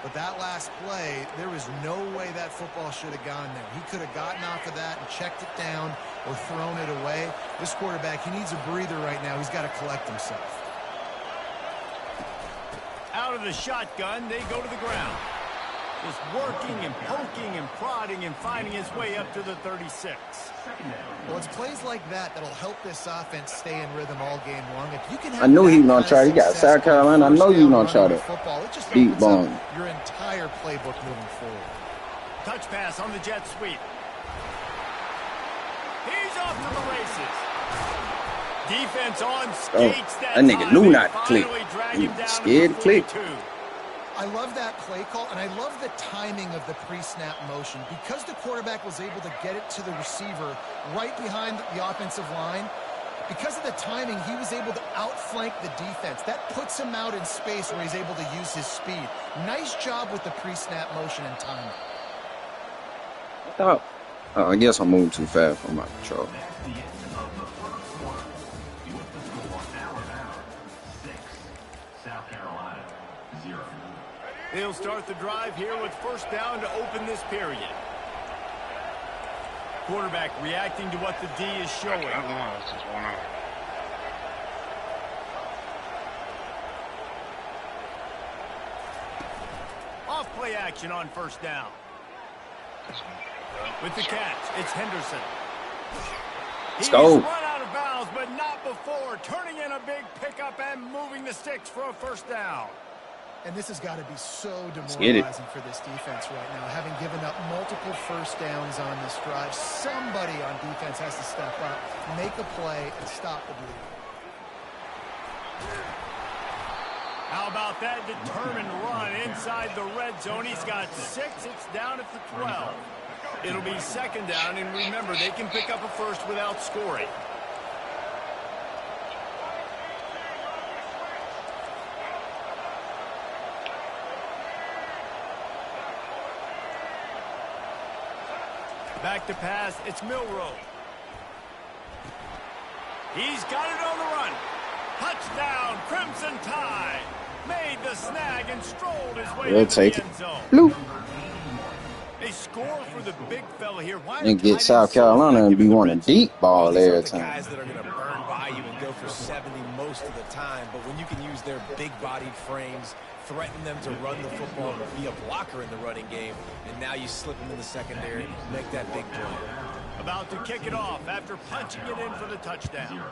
But that last play, there was no way that football should have gone there. He could have gotten off of that and checked it down or thrown it away. This quarterback, he needs a breather right now. He's got to collect himself. Out of the shotgun, they go to the ground. Just working and poking and prodding and finding his way up to the 36. Well, it's plays like that that'll help this offense stay in rhythm all game long. If you can have I knew he was that gonna kind try. of He got success South Carolina. I on know first you down gonna try running to the football, it just deep opens up bomb. your entire playbook moving forward. Touch pass on the jet sweep. He's off to the races. Defense on skates that nigga knew not to click. He was scared to click. I love that play call, and I love the timing of the pre-snap motion. Because the quarterback was able to get it to the receiver right behind the offensive line, because of the timing, he was able to outflank the defense. That puts him out in space where he's able to use his speed. Nice job with the pre-snap motion and timing. Oh, I guess I'm moving too fast for my control. They'll start the drive here with first down to open this period. Quarterback reacting to what the D is showing. Off play action on first down. With the catch, it's Henderson. Let's go. He's run out of bounds, but not before turning in a big pickup and moving the sticks for a first down. And this has got to be so demoralizing for this defense right now. Having given up multiple first downs on this drive, somebody on defense has to step up, make a play, and stop the bleeding. How about that determined run inside the red zone? He's got 6. It's down at the 12. It'll be second down, and remember, they can pick up a first without scoring. Back to pass, it's Milroe. He's got it on the run. Touchdown, Crimson Tide. Made the snag and strolled his way into the end zone. Bloop. They score for the big fella here. Why And get South Carolina and be wanting deep ball every time. Guys that are going to burn by you and go for 70 most of the time, but when you can use their big-bodied frames, threaten them to run the football and be a blocker in the running game, and now you slip them in the secondary, make that big play. About to kick it off after punching it in for the touchdown.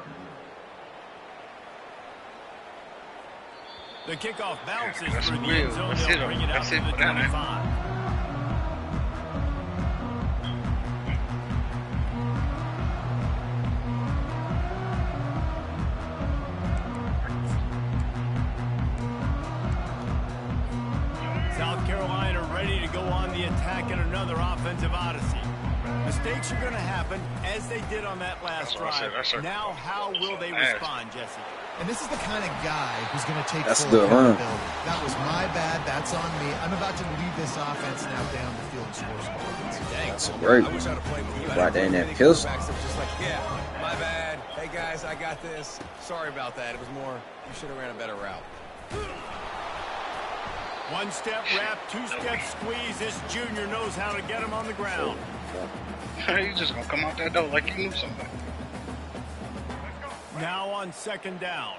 The kickoff bounces through the end zone. They'll bring it out to the 25. South Carolina ready to go on the attack in another offensive odyssey. Mistakes are going to happen, as they did on that last drive. Now, how will they respond, Jesse? And this is the kind of guy who's going to take That's full the run. accountability. That was my bad. That's on me. I'm about to lead this offense now down the field and score some points. That's great. I wish I'd have played with you. Right there in that pistol. Just like, yeah, my bad. Hey, guys, I got this. Sorry about that. It was more, you should have ran a better route. One-step wrap, two-step squeeze. This junior knows how to get him on the ground. He's just going to come out that door like he knew something. Now on second down.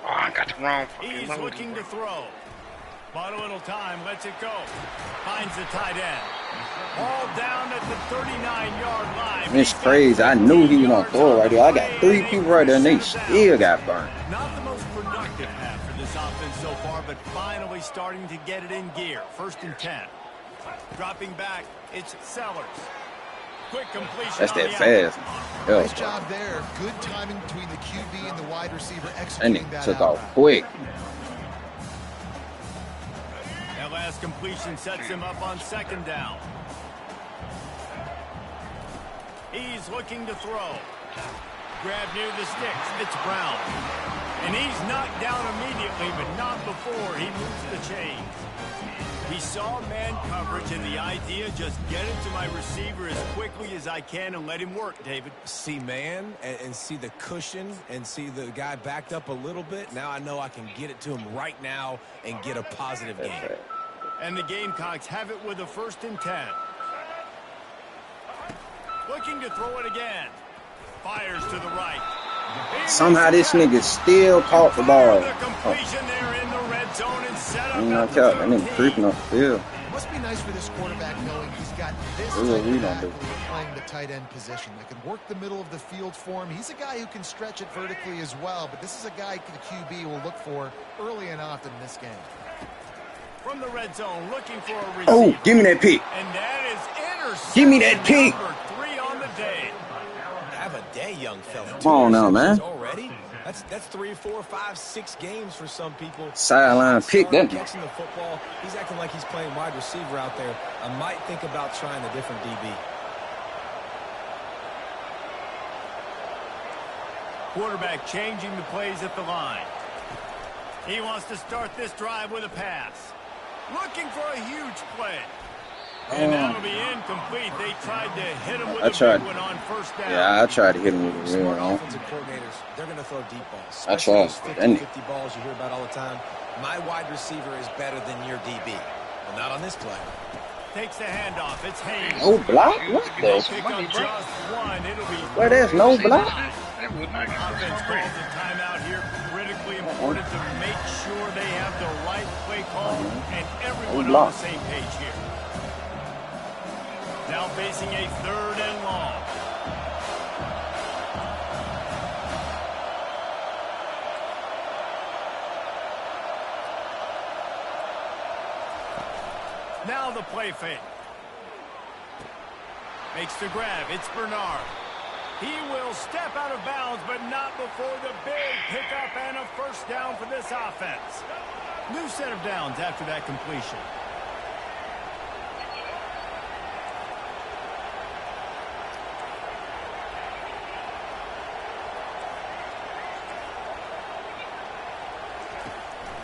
Oh, I got the wrong fucking He's loading, looking bro. to throw. Bought a little time, lets it go. Finds the tight end. All down at the 39-yard line. It's crazy. I knew he was going to throw it right there. I got 3 people right there, and they still got burned. Not the most productive half for this this offense so far, but finally starting to get it in gear. 1st and 10. Dropping back, it's Sellers. Quick completion. That's that fast. Nice job there. Good timing between the QB and the wide receiver executing And that it took out off route. quick. That last completion sets him up on 2nd down. He's looking to throw. Grab near the sticks. It's Brown. And he's knocked down immediately, but not before he moves the chains. He saw man coverage, and the idea, just get it to my receiver as quickly as I can and let him work, David. See man and see the cushion and see the guy backed up a little bit. Now I know I can get it to him right now and get a positive gain. That's right. And the Gamecocks have it with a 1st and 10. Looking to throw it again. Fires to the right. Somehow this nigga still caught the ball. The completion there in the red zone and set up Knocked out. That nigga creeping up the field. Must be nice for this quarterback knowing he's got this That's what type we of don't do. athlete playing the tight end position that can work the middle of the field for him. He's a guy who can stretch it vertically as well, but this is a guy the QB will look for early and often in this game. From the red zone, looking for a receiver. Oh, give me that pick. And that is interception. Give me that pick. Number 3 on the day. Have a day, young fella. Come on now, man. Already? That's 3, 4, 5, 6 games for some people. Sideline pick that. Catching the football, he's acting like he's playing wide receiver out there. I might think about trying a different DB. Quarterback changing the plays at the line. He wants to start this drive with a pass. Looking for a huge play. And that'll be incomplete. They tried to hit him with a big one on 1st down. Yeah, I tried to hit him with a real Smart one. offensive coordinators, they're going to throw deep balls. I Especially tried. those 50-50 balls you hear about all the time. My wide receiver is better than your DB. Well, not on this play. Takes the handoff. It's Haynes. No block? What They'll the? pick up just one. It'll be Where there's no block? That would not get offense first calls grade. a timeout here. Critically important to make sure they have the right play call and everyone on the same page here. Now facing a 3rd and long. Now the play fake. Makes the grab. It's Bernard. He will step out of bounds, but not before the big pickup and a 1st down for this offense. New set of downs after that completion.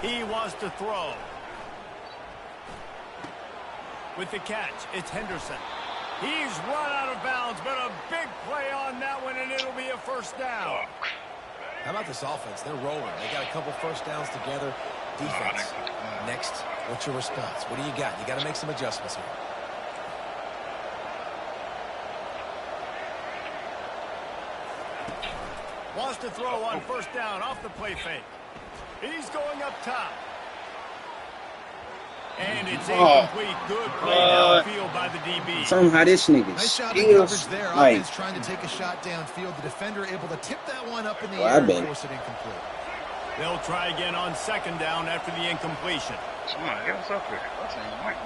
He wants to throw. With the catch, it's Henderson. He's run out of bounds, but a big play on that one, and it'll be a 1st down. How about this offense? They're rolling. They got a couple 1st downs together. Defense. Next, what's your response? What do you got? You got to make some adjustments here. Wants to throw on 1st down off the play fake. He's going up top. And it's incomplete. Good play downfield by the DB. Somehow this nigga Nice job in still coverage there. like. Offense trying to take a shot downfield. The defender able to tip that one up in the Oh, I air and bet. force it incomplete. They'll try again on 2nd down after the incompletion. Somebody else up there. That's ain't right.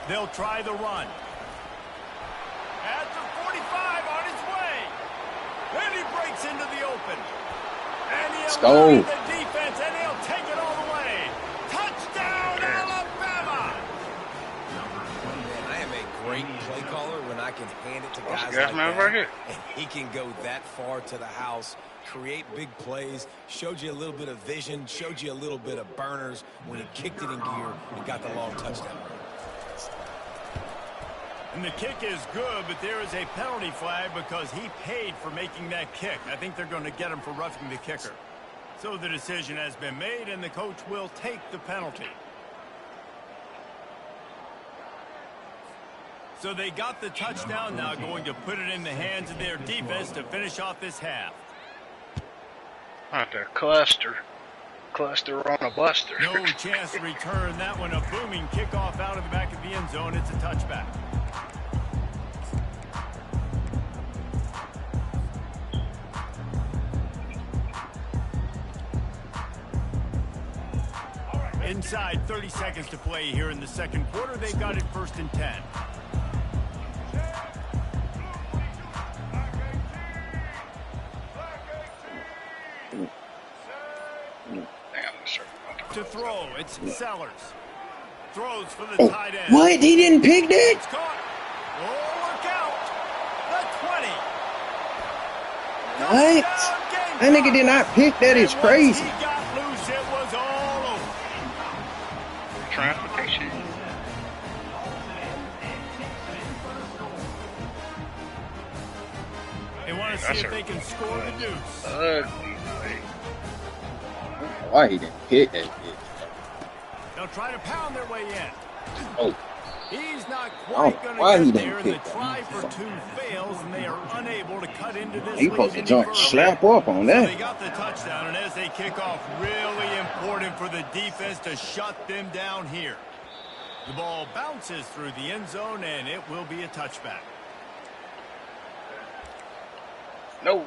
They'll try the run. At the 45 on his way. Then he breaks into the open. And Let's he'll go. lead the defense, and he'll take it all the way. Touchdown, Alabama! Man, I am a great play caller when I can hand it to That's guys the gas like man that. right here. And he can go that far to the house, create big plays, showed you a little bit of vision, showed you a little bit of burners when he kicked it in gear and got the long touchdown. And the kick is good, but there is a penalty flag because he paid for making that kick. I think they're going to get him for roughing the kicker. So the decision has been made, and the coach will take the penalty. So they got the touchdown, now going to put it in the hands of their defense to finish off this half. Out there, cluster on a buster. No chance to return that one. A booming kickoff out of the back of the end zone. It's a touchback. Inside 30 seconds to play here in the second quarter. They've got it 1st and 10. To throw, it's Sellers. Throws for the tight end. What? He didn't pick that? It's caught. Oh, look out. The 20. What? That nigga did not pick that. It's crazy. He got loose, it was all over. Transportation. They want to see if they can score the deuce. Ugly. Why he didn't pick that bitch? They'll try to pound their way in. Oh. He's not quite going to get there, and the try for 2 fails, and they are unable to cut into this. He supposed to jump, slap up on So that. they got the touchdown, and as they kick off, really important for the defense to shut them down here. The ball bounces through the end zone, and it will be a touchback. No.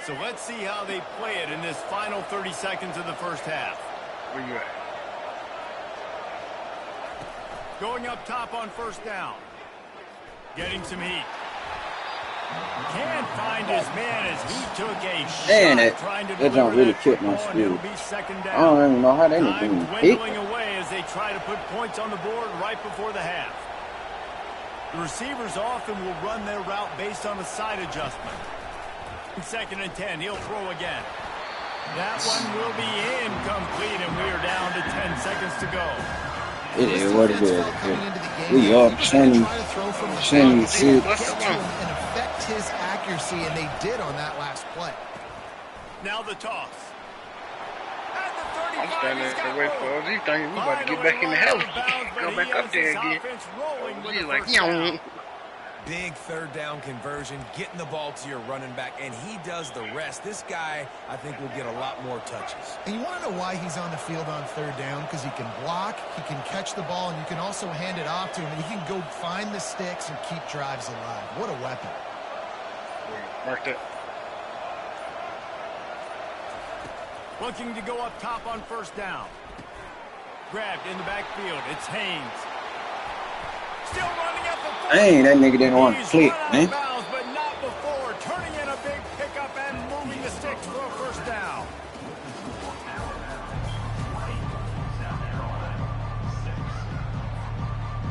So let's see how they play it in this final 30 seconds of the first half. Where you at? Going up top on 1st down. Getting some heat. Can't find his man as he took a Man, shot trying to that deliver don't really that kick my football, and it'll spirit. be 2nd down. I don't even know how they didn't Time even pick. dwindling away as they try to put points on the board right before the half. The receivers often will run their route based on a side adjustment. 2nd and 10, he'll throw again. That one will be incomplete, and we are down to 10 seconds to go. It is what it is. We up 20, 76. And affect his accuracy, and they did on that last play. Now the toss. I'm standing there waiting for OG thinking we about to get back in the house. Go back up there again. He's like, young. Big 3rd down conversion, getting the ball to your running back, and he does the rest. This guy, I think, will get a lot more touches. And you want to know why he's on the field on 3rd down? Because he can block, he can catch the ball, and you can also hand it off to him, and he can go find the sticks and keep drives alive. What a weapon. Mark that. Looking to go up top on 1st down. Grabbed in the backfield. It's Haynes. Still running at the 40. Dang, that nigga didn't want to click, man. Bounds, but not before. Turning in a big pickup and moving the sticks for a 1st down.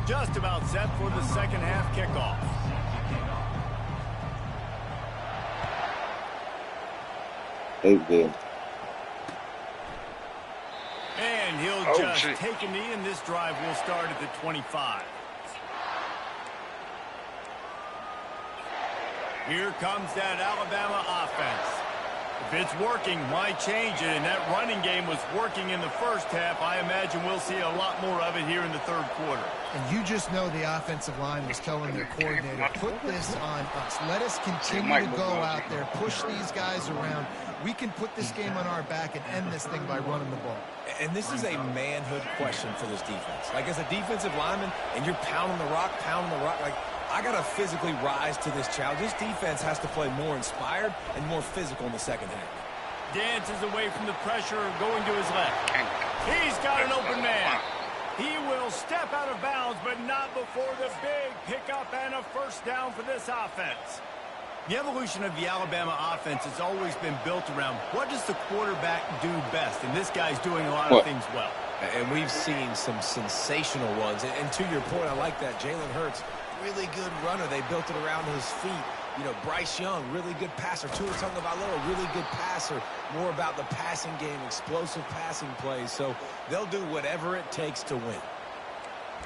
Just about set for the 2nd half kickoff. They good. And he'll just take a knee, and this drive will start at the 25. Here comes that Alabama offense. If it's working, why change it? And that running game was working in the 1st half. I imagine we'll see a lot more of it here in the 3rd quarter. And you just know the offensive line was telling their coordinator, put this on us. Let us continue to go out there, push these guys around. We can put this game on our back and end this thing by running the ball. And this is a manhood question for this defense. Like, as a defensive lineman, and you're pounding the rock, like, I got to physically rise to this challenge. This defense has to play more inspired and more physical in the 2nd half. Dances away from the pressure, going to his left. He's got an open man. He will step out of bounds, but not before the big pickup and a 1st down for this offense. The evolution of the Alabama offense has always been built around what does the quarterback do best, and this guy's doing a lot of things well. And we've seen some sensational ones. And to your point, I like that. Jalen Hurts, really good runner. They built it around his feet. You know, Bryce Young, really good passer. Tua Tagovailoa, really good passer. More about the passing game, explosive passing plays. So they'll do whatever it takes to win.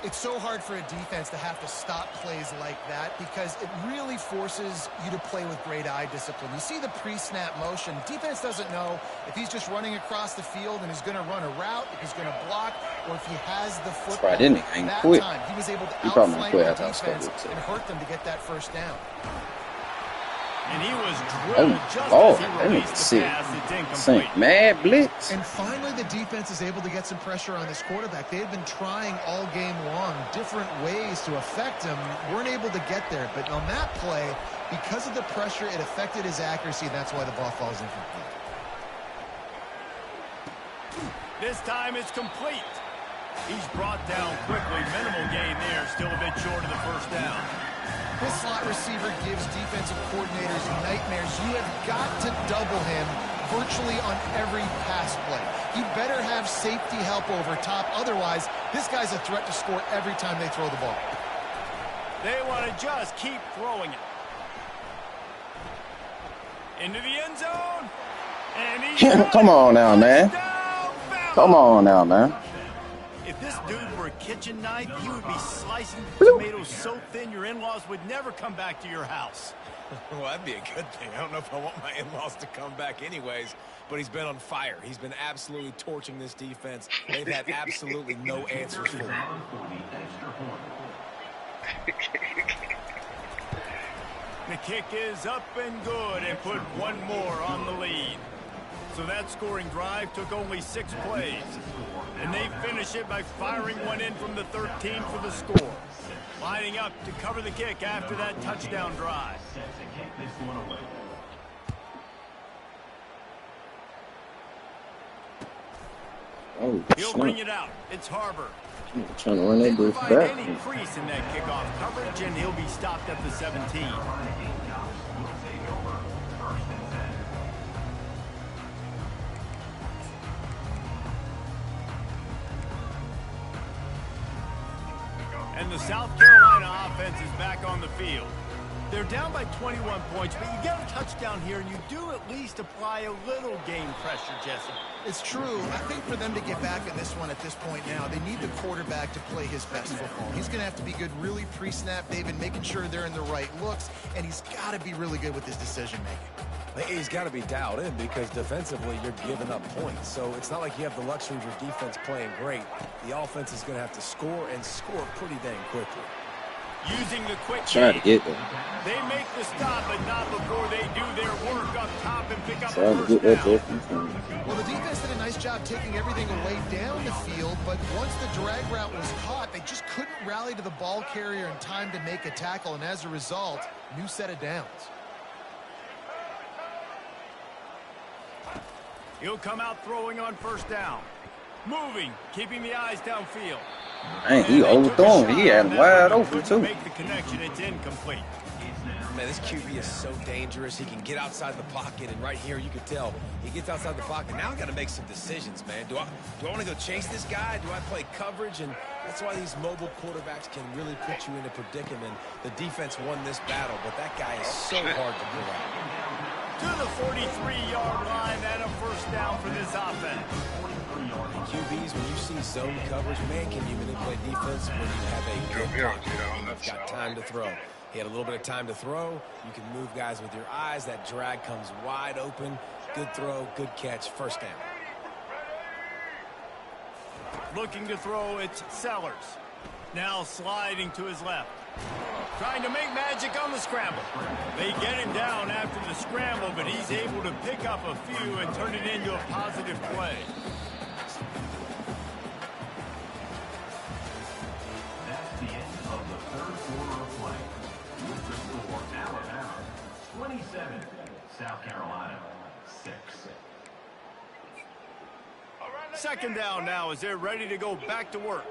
It's so hard for a defense to have to stop plays like that because it really forces you to play with great eye discipline. You see the pre-snap motion. Defense doesn't know if he's just running across the field and he's going to run a route, if he's going to block, or if he has the football. Right, didn't he? That Quit. time, he was able to He probably outflank quit the after I defense started. and hurt them to get that 1st down. And he was drilled just Lord, as he that released nigga the sick. pass. It's incomplete. Saint mad blitz. And finally, the defense is able to get some pressure on this quarterback. They had been trying all game long different ways to affect him. Weren't able to get there. But on that play, because of the pressure, it affected his accuracy. And that's why the ball falls incomplete. This time it's complete. He's brought down quickly. Minimal gain there. Still a bit short of the first down. This slot receiver gives defensive coordinators nightmares. You have got to double him virtually on every pass play. You better have safety help over top. Otherwise, this guy's a threat to score every time they throw the ball. They want to just keep throwing it. Into the end zone. And he's Come on now, man. Come on now, man. If this dude were a kitchen knife, he would be slicing tomatoes so thin your in-laws would never come back to your house. Well, that'd be a good thing. I don't know if I want my in-laws to come back anyways, but he's been on fire. He's been absolutely torching this defense. They've had absolutely no answers for him. The kick is up and good and put one more on the lead. So that scoring drive took only 6 plays. And they finish it by firing one in from the 13 for the score. Lining up to cover the kick after that touchdown drive. Oh, He'll bring it out. It's Harbor. Trying to run that dude Provide back. any crease in that kickoff coverage, and he'll be stopped at the 17. And the South Carolina offense is back on the field. They're down by 21 points, but you get a touchdown here, and you do at least apply a little game pressure, Jesse. It's true. I think for them to get back in this one at this point now, they need the quarterback to play his best football. He's going to have to be good really pre-snap, David, making sure they're in the right looks, and he's got to be really good with his decision-making. He's got to be dialed in because defensively you're giving up points. So it's not like you have the luxury of your defense playing great. The offense is going to have to score and score pretty dang quickly. Using the quick Trying to get there. They make the stop, but not before they do their work up top and pick up Trying a to get first that down. defense. Well, the defense did a nice job taking everything away down the field, but once the drag route was caught, they just couldn't rally to the ball carrier in time to make a tackle, and as a result, new set of downs. He'll come out throwing on first down. Moving, keeping the eyes downfield. Man, he overthrown. He had him wide open, too. Make the connection. It's incomplete. Man, this QB is so dangerous. He can get outside the pocket, and right here you can tell he gets outside the pocket. Now I got to make some decisions, man. Do I want to go chase this guy? Do I play coverage? And that's why these mobile quarterbacks can really put you in a predicament. The defense won this battle, but that guy is so hard to pull out. To the 43-yard line and a first down for this offense. QBs, when you see zone coverage, man, can you manipulate defense when you have a good pocket? You've got time to throw. He had a little bit of time to throw. You can move guys with your eyes. That drag comes wide open. Good throw, good catch, first down. Looking to throw, it's Sellers. Now sliding to his left. Trying to make magic on the scramble. They get him down after the scramble, but he's able to pick up a few and turn it into a positive play. That's the end of the third quarter of play. With the score, Alabama 27, South Carolina 6. Second down now as they're ready to go back to work.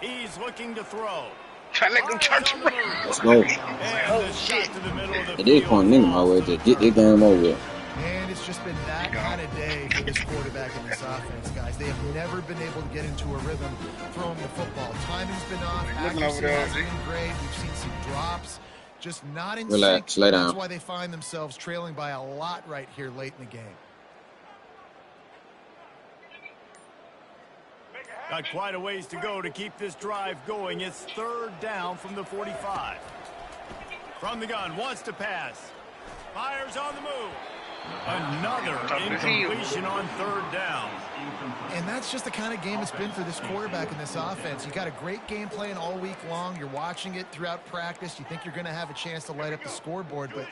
He's looking to throw. Try to let them touch me. Let's go. Oh, shit. To the middle of the At this point, nigga, my way to get this game over with. And it's just been that kind of day for this quarterback and this offense, guys. They have never been able to get into a rhythm throwing the football. Timing's been off. Accuracy hasn't been great. We've seen some drops. Just not in Relax, sync. lay down. That's why they find themselves trailing by a lot right here late in the game. Got quite a ways to go to keep this drive going. It's third down from the 45. From the gun, wants to pass. Fires on the move. Another incompletion on third down. And that's just the kind of game it's been for this quarterback and this offense. You got a great game plan all week long. You're watching it throughout practice. You think you're going to have a chance to light up the scoreboard, but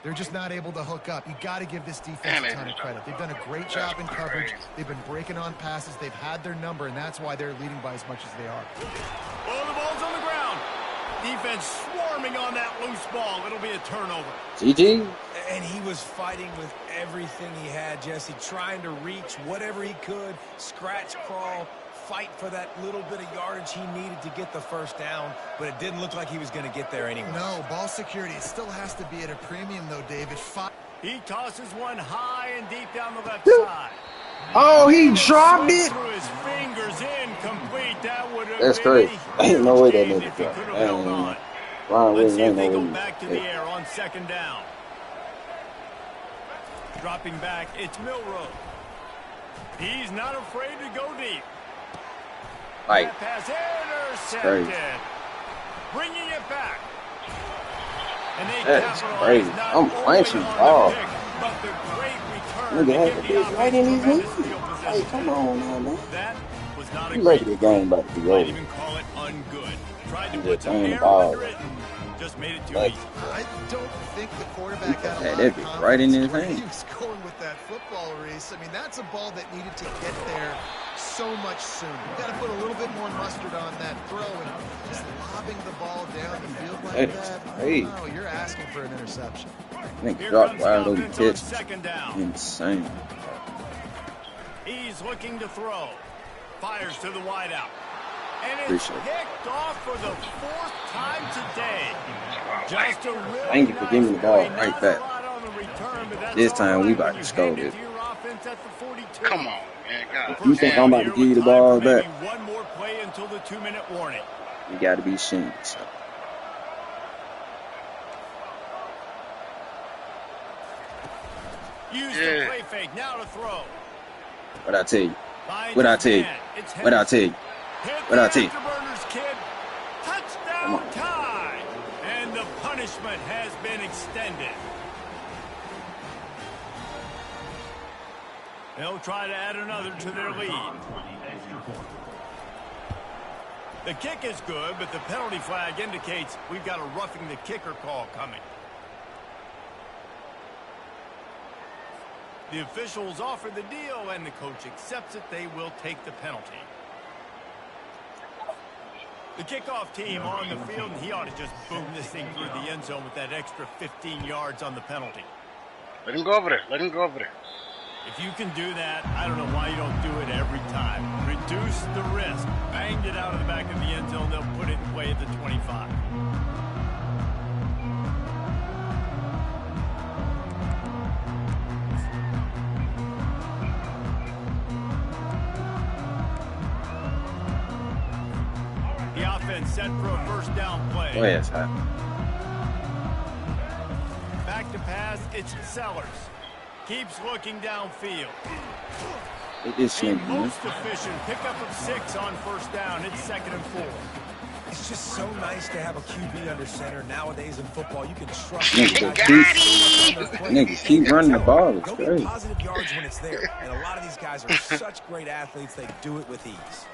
they're just not able to hook up. You got to give this defense a ton of credit. They've done a great job in coverage. They've been breaking on passes. They've had their number, and that's why they're leading by as much as they are. Oh, the ball's on the ground. Defense swarming on that loose ball. It'll be a turnover. GG. And he was fighting with everything he had, Jesse, trying to reach whatever he could, scratch, crawl, fight for that little bit of yardage he needed to get the first down, but it didn't look like he was going to get there anyway. No, ball security still has to be at a premium, though, David. He tosses one high and deep down the left side. Oh, he dropped it. Through his fingers, incomplete. That would have That's been crazy. a Ain't no way that huge nigga if he dropped could it. have held on. Ron Let's see Williams if they ain't go no way. back to the air on second down. Dropping back, it's Milrow. He's not afraid to go deep. Like, That pass intercepted. Bringing it back. And they that's capitalize crazy. not I'm only flinching. on the Oh, pick, but the great return nigga to had give the the bitch right in his offense hand. tremendous field Hey, position. come on now, man. That was not a You great lucky the game about to be Might over. even call it ungood. Tried to I'm put just some throwing the air ball. under it and just made it too Lucky. easy. I don't think the quarterback had a Had lot that of bitch confidence right in his where hand. he was going with that football, Reese. I mean, that's a ball that needed to get there so much sooner. You got to put a little bit more mustard on that throw, and just lobbing the ball down the field like That is that. crazy. No, you're asking for an interception. Nigga Here dropped comes wide the open offense on catch. second down. Insane. He's looking to throw. Fires to the wideout. And it's Appreciate it. picked off for the fourth time today. Just a really Thank you for giving me the ball nice right play. back. Not a lot on the return, but that's This all time we right about when to you score hand it this. to your offense at the 42. Come on, man. God. You think I'm about to give you the ball back? Maybe one more play until the 2-minute warning. You got to be shameless. Use the play fake now to throw. What I tell you? Finds What I his tell you? man. It's What I tell you? Hit What the I tell you? afterburners, kid. Touchdown tie. And the punishment has been extended. They'll try to add another to their lead. The kick is good, but the penalty flag indicates we've got a roughing the kicker call coming. The officials offer the deal, and the coach accepts it. They will take the penalty. The kickoff team on the field, and he ought to just boom this thing through the end zone with that extra 15 yards on the penalty. Let him go over there. Let him go over there. If you can do that, I don't know why you don't do it every time. Reduce the risk. Banged it out of the back of the end zone. They'll put it in play at the 25. The offense set for a first down play. Go ahead, Ty. Back to pass, it's Sellers. Keeps looking downfield. It is The sneaky, man. most efficient pickup of 6 on first down. It's 2nd and 4. It's just so nice to have a QB under center nowadays in football. You can trust Nigga, guys keep- so much on their play. Nigga, keep running the ball. It's Go get crazy. positive yards when it's there. And a lot of these guys are such great athletes, they do it with ease.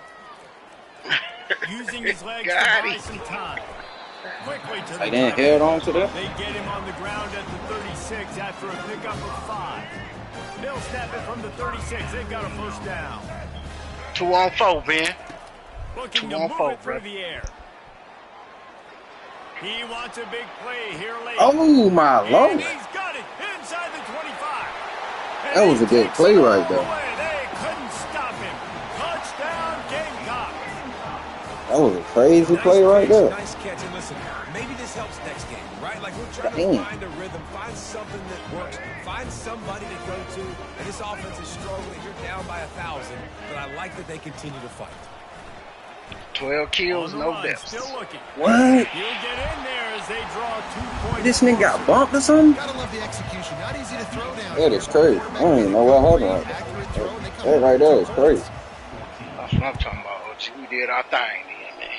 Using his legs to Got buy it. some time. Quickly to the Like, they top. held on to that? They get him on the ground at the 36 after a pickup of 5. They'll snap it from the 36. They've got a first down. 2 on 4, man. Looking 2 to on move 4, it through bro. the air. He wants a big play here late. Oh, my And Lord. he's got it inside the 25. And That was he a good takes play it right all there. the way. They couldn't stop him. Touchdown, Gamecocks. That was a crazy Nice play right catch, there. Nice catch. And listen, maybe this helps next game, right? Like we're trying Damn. to find a rhythm, find something that works, find somebody to go to. And this offense is struggling. You're down by 1,000, but I like that they continue to fight. 12 kills, On the no run, deaths. still looking. What? He'll get in there as they draw 2 points. This nigga got bumped or something? Gotta love the execution. Not easy to throw down. That is crazy. I don't even know what happened right there. Accurate throw, and they come That right there is crazy. That's what I'm talking about, OG. We did our thing then, man.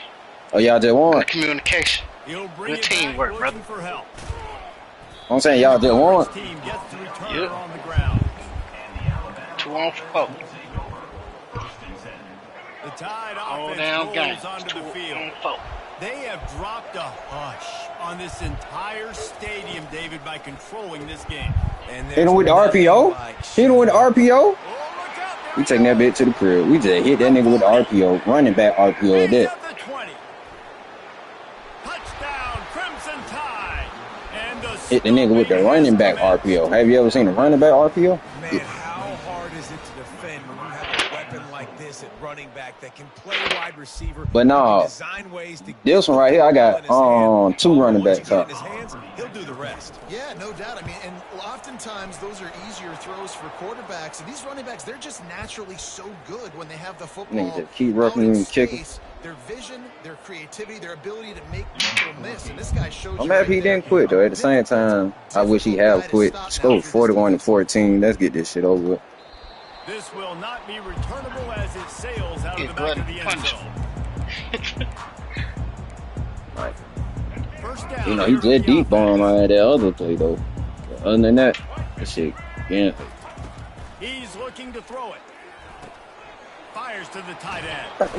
Oh, y'all just won? Good communication. He'll bring Good it back, teamwork, looking brother. for help. I'm saying y'all just won. First team gets the return Yep. on the ground. 2 on 4. The Tide All offense down game. rolls onto 2 the field. on 4. They have dropped a hush on this entire stadium, David, by controlling this game. And Hit him with the RPO? Hit him with the RPO? Oh, look out. We taking that bitch to the crib. We just hit that nigga with the RPO. Running back RPO at He's that. at the 20. Touchdown, Crimson Tide. hit the nigga with the running back RPO. Have you ever seen a running back RPO? Man, Yeah. how hard is it to defend when you have a weapon like this at running back that can play wide receiver? But no, design ways to this one right here, I got 2 running backs up. He'll do the rest. Yeah, no doubt. I mean, and oftentimes those are easier throws for quarterbacks. And these running backs, they're just naturally so good when they have the football. Niggas just keep roughing and kicking. Their vision, their creativity, their ability to make people miss. And this guy shows. I'm happy he didn't quit though. At the same time, I wish he had quit. Scored 41-14. Let's get this shit over with. This will not be returnable as it sails out of the back of the end zone. Right. First down. You know, he just deep bomb out of that other play though. But other than that, this shit, yeah. He's looking to throw it. Fires to the tight end.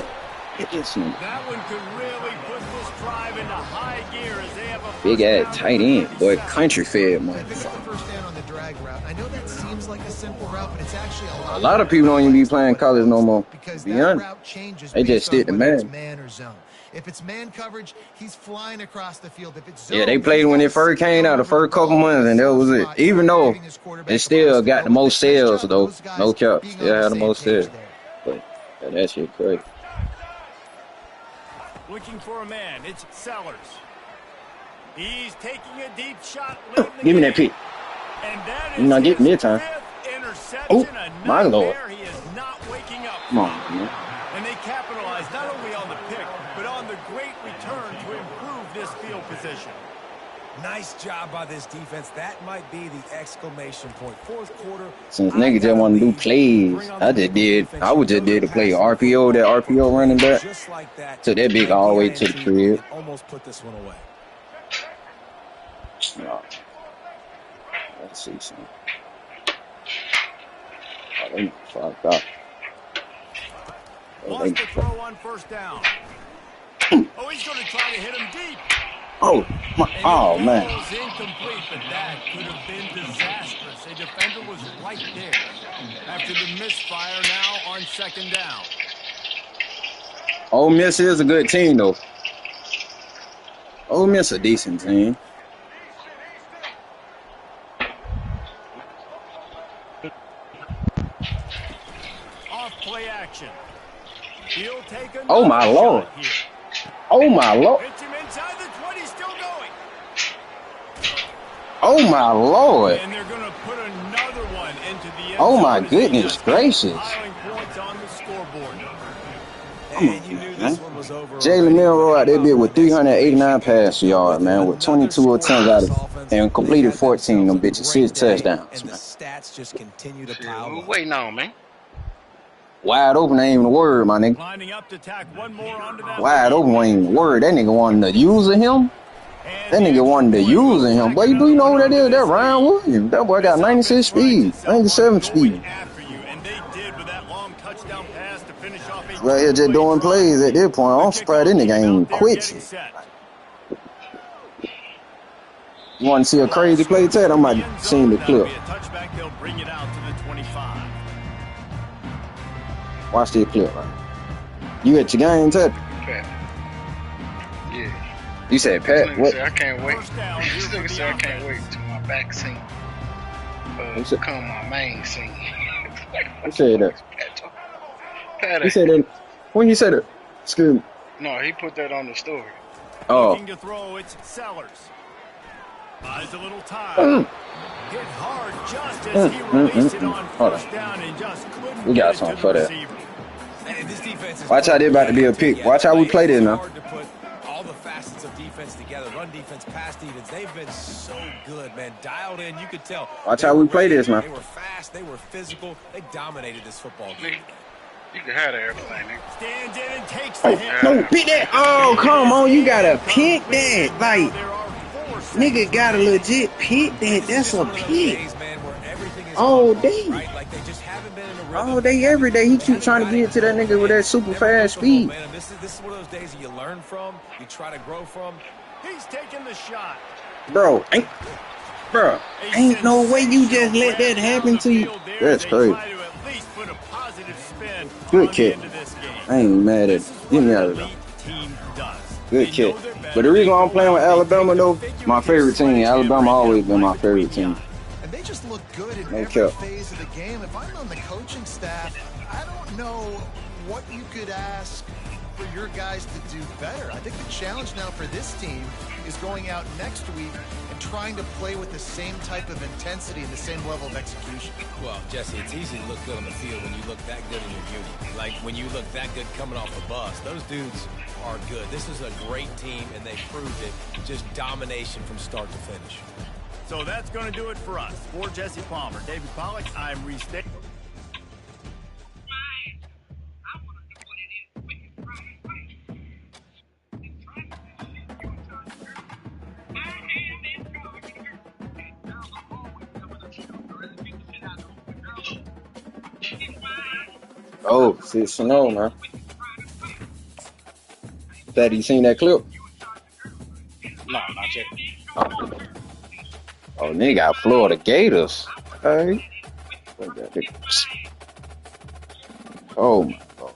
That one could really put this drive into high gear as they have a big ass tight end, boy, country fed, motherfucker. First down on the drag route. I know that seems like a simple route, but it's actually a lot of people don't even be playing college no more. Because be that honest, route changes they just stick to man. Man or zone. If it's man coverage, he's flying across the field. If it's zone, yeah, they played when it first came out, the first couple months, and that was it. Even though it still got the most sales, though. No cap, still had the most sales. But yeah, that shit crazy. Looking for a man, it's Sellers. He's taking a deep shot. Give me that pick. And that You're not getting this time. Oh, my lord. He is not waking up. Come on, man. And they capitalize not only on the pick, but on the great return to improve this field position. Nice job by this defense. That might be the exclamation point. Fourth quarter. Since niggas just want to do plays, I would just did to play RPO, that RPO running back. Took that big all the way to the crib. Almost put this one away. No. Let's see something. Oh, they fucked up. Lost the throw on first down. Oh, he's going to try to hit him deep. Oh, man. Incomplete, but that could have been disastrous. A defender was right there. After the misfire now on second down. Ole Miss is a good team, though. Ole Miss a decent team. Off play action. He'll take oh, my Lord. Oh, my Lord. Hits him inside the 20, still going. Oh, my Lord. And they're going to put another one into the end oh, my zone. goodness gracious. Points on the scoreboard. And you knew this one was over. Jalen Milroe out there bit with 389 pass yards, man, with 22 attempts out of and completed 14 them bitches, 6 touchdowns, man. The stats just continue to pile We're up. waiting on, man. Wide open ain't even a word, my nigga. Lining up to tack one more onto that. Wide open ain't even a word. That nigga wanted to using him. That nigga wanted to using him. Boy, do you know who that is? That Ryan Williams. That boy got 96 speed, 97 speed. Right here just doing plays at this point. I'm surprised this nigga ain't quit. You want to see a crazy play, Ted? I might see the clip. Watch this clip, right? You at your game, Ted? Pat. Yeah. You said Pat? What? I can't wait. This nigga said I can't wait till my back scene become my main scene. Who said that? Pat. He said that. When he said it? Excuse me. No, he put that on the story. Oh. Looking to throw, it's Sellers. Buys a little time. Hit hard just as he released it on first down and just couldn't we got get something it to for the that. receiver. And this defense is Watch how they about to be a pick. Watch how we play this now. hard to put all the facets of defense together. Run defense, pass defense. They've been so good, man. Dialed in, you could tell. Watch how we play this now. They were fast, they were physical. They dominated this football game. You can have that everything, nigga. Stands in and takes the hit. No, pick that. Oh, come on. You got to pick that. Like, There are 4 seconds. nigga got to legit pick that. That's a pick. Days, man, where everything is All going day. right? Like they just haven't been in a rhythm. All day, every day. He keep trying to get to that nigga with that super fast speed. Man, this is one of those days that you learn from, you try to grow from. He's taking the shot. Bro, ain't no way you just let that happen to you. That's crazy. Good kick. I ain't mad at it. Get me out of there. Good kick. But the reason why I'm playing with Alabama, though, my favorite team. Alabama always been my favorite team. And they just look good in No every cap. phase of the game. If I'm on the coaching staff, I don't know what you could ask for your guys to do better. I think the challenge now for this team is going out next week and trying to play with the same type of intensity and the same level of execution. Well, Jesse, it's easy to look good on the field when you look that good in your beauty. Like when you look that good coming off the bus. Those dudes are good. This is a great team, and they proved it. Just domination from start to finish. So that's going to do it for us. For Jesse Palmer, David Pollack, I'm restating. Oh, see, snow, man. That you seen that clip? No, not yet. Oh, nigga got Florida Gators. Hey. Oh my God.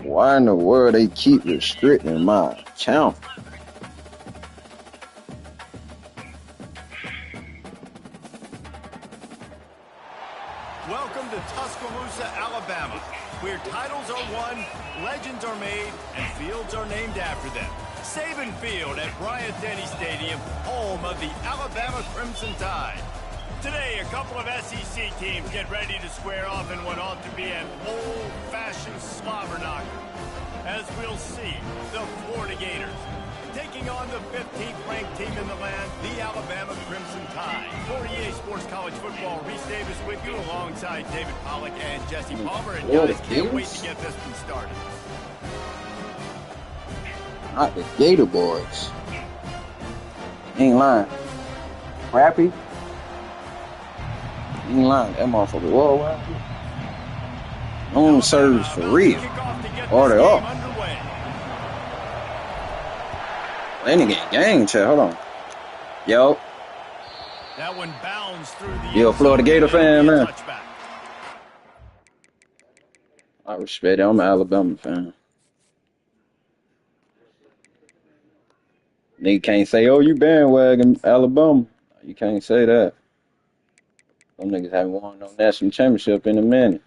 Why in the world they keep restricting my account? Welcome to Tuscaloosa, Alabama, where titles are won, legends are made, and fields are named after them. Saban Field at Bryant-Denny Stadium, home of the Alabama Crimson Tide. Today, a couple of SEC teams get ready to square off in what ought to be an old-fashioned slobber knocker. As we'll see, the Florida Gators taking on the 15th ranked team in the land, the Alabama Crimson Tide. For EA Sports College Football, Reese Davis with you alongside David Pollack and Jesse Palmer. And guys, can't wait to get this one started. Not the Gator boys. Ain't lying. Crappy. Ain't lying. That motherfucker worldwide. Home serves for real. Or they off. That nigga gang chat. Hold on. Yo. That one bounds through the You a Florida Gator fan, man? I respect it. I'm an Alabama fan. Nigga can't say, oh, you bandwagon Alabama. You can't say that. Them niggas haven't won no national championship in a minute.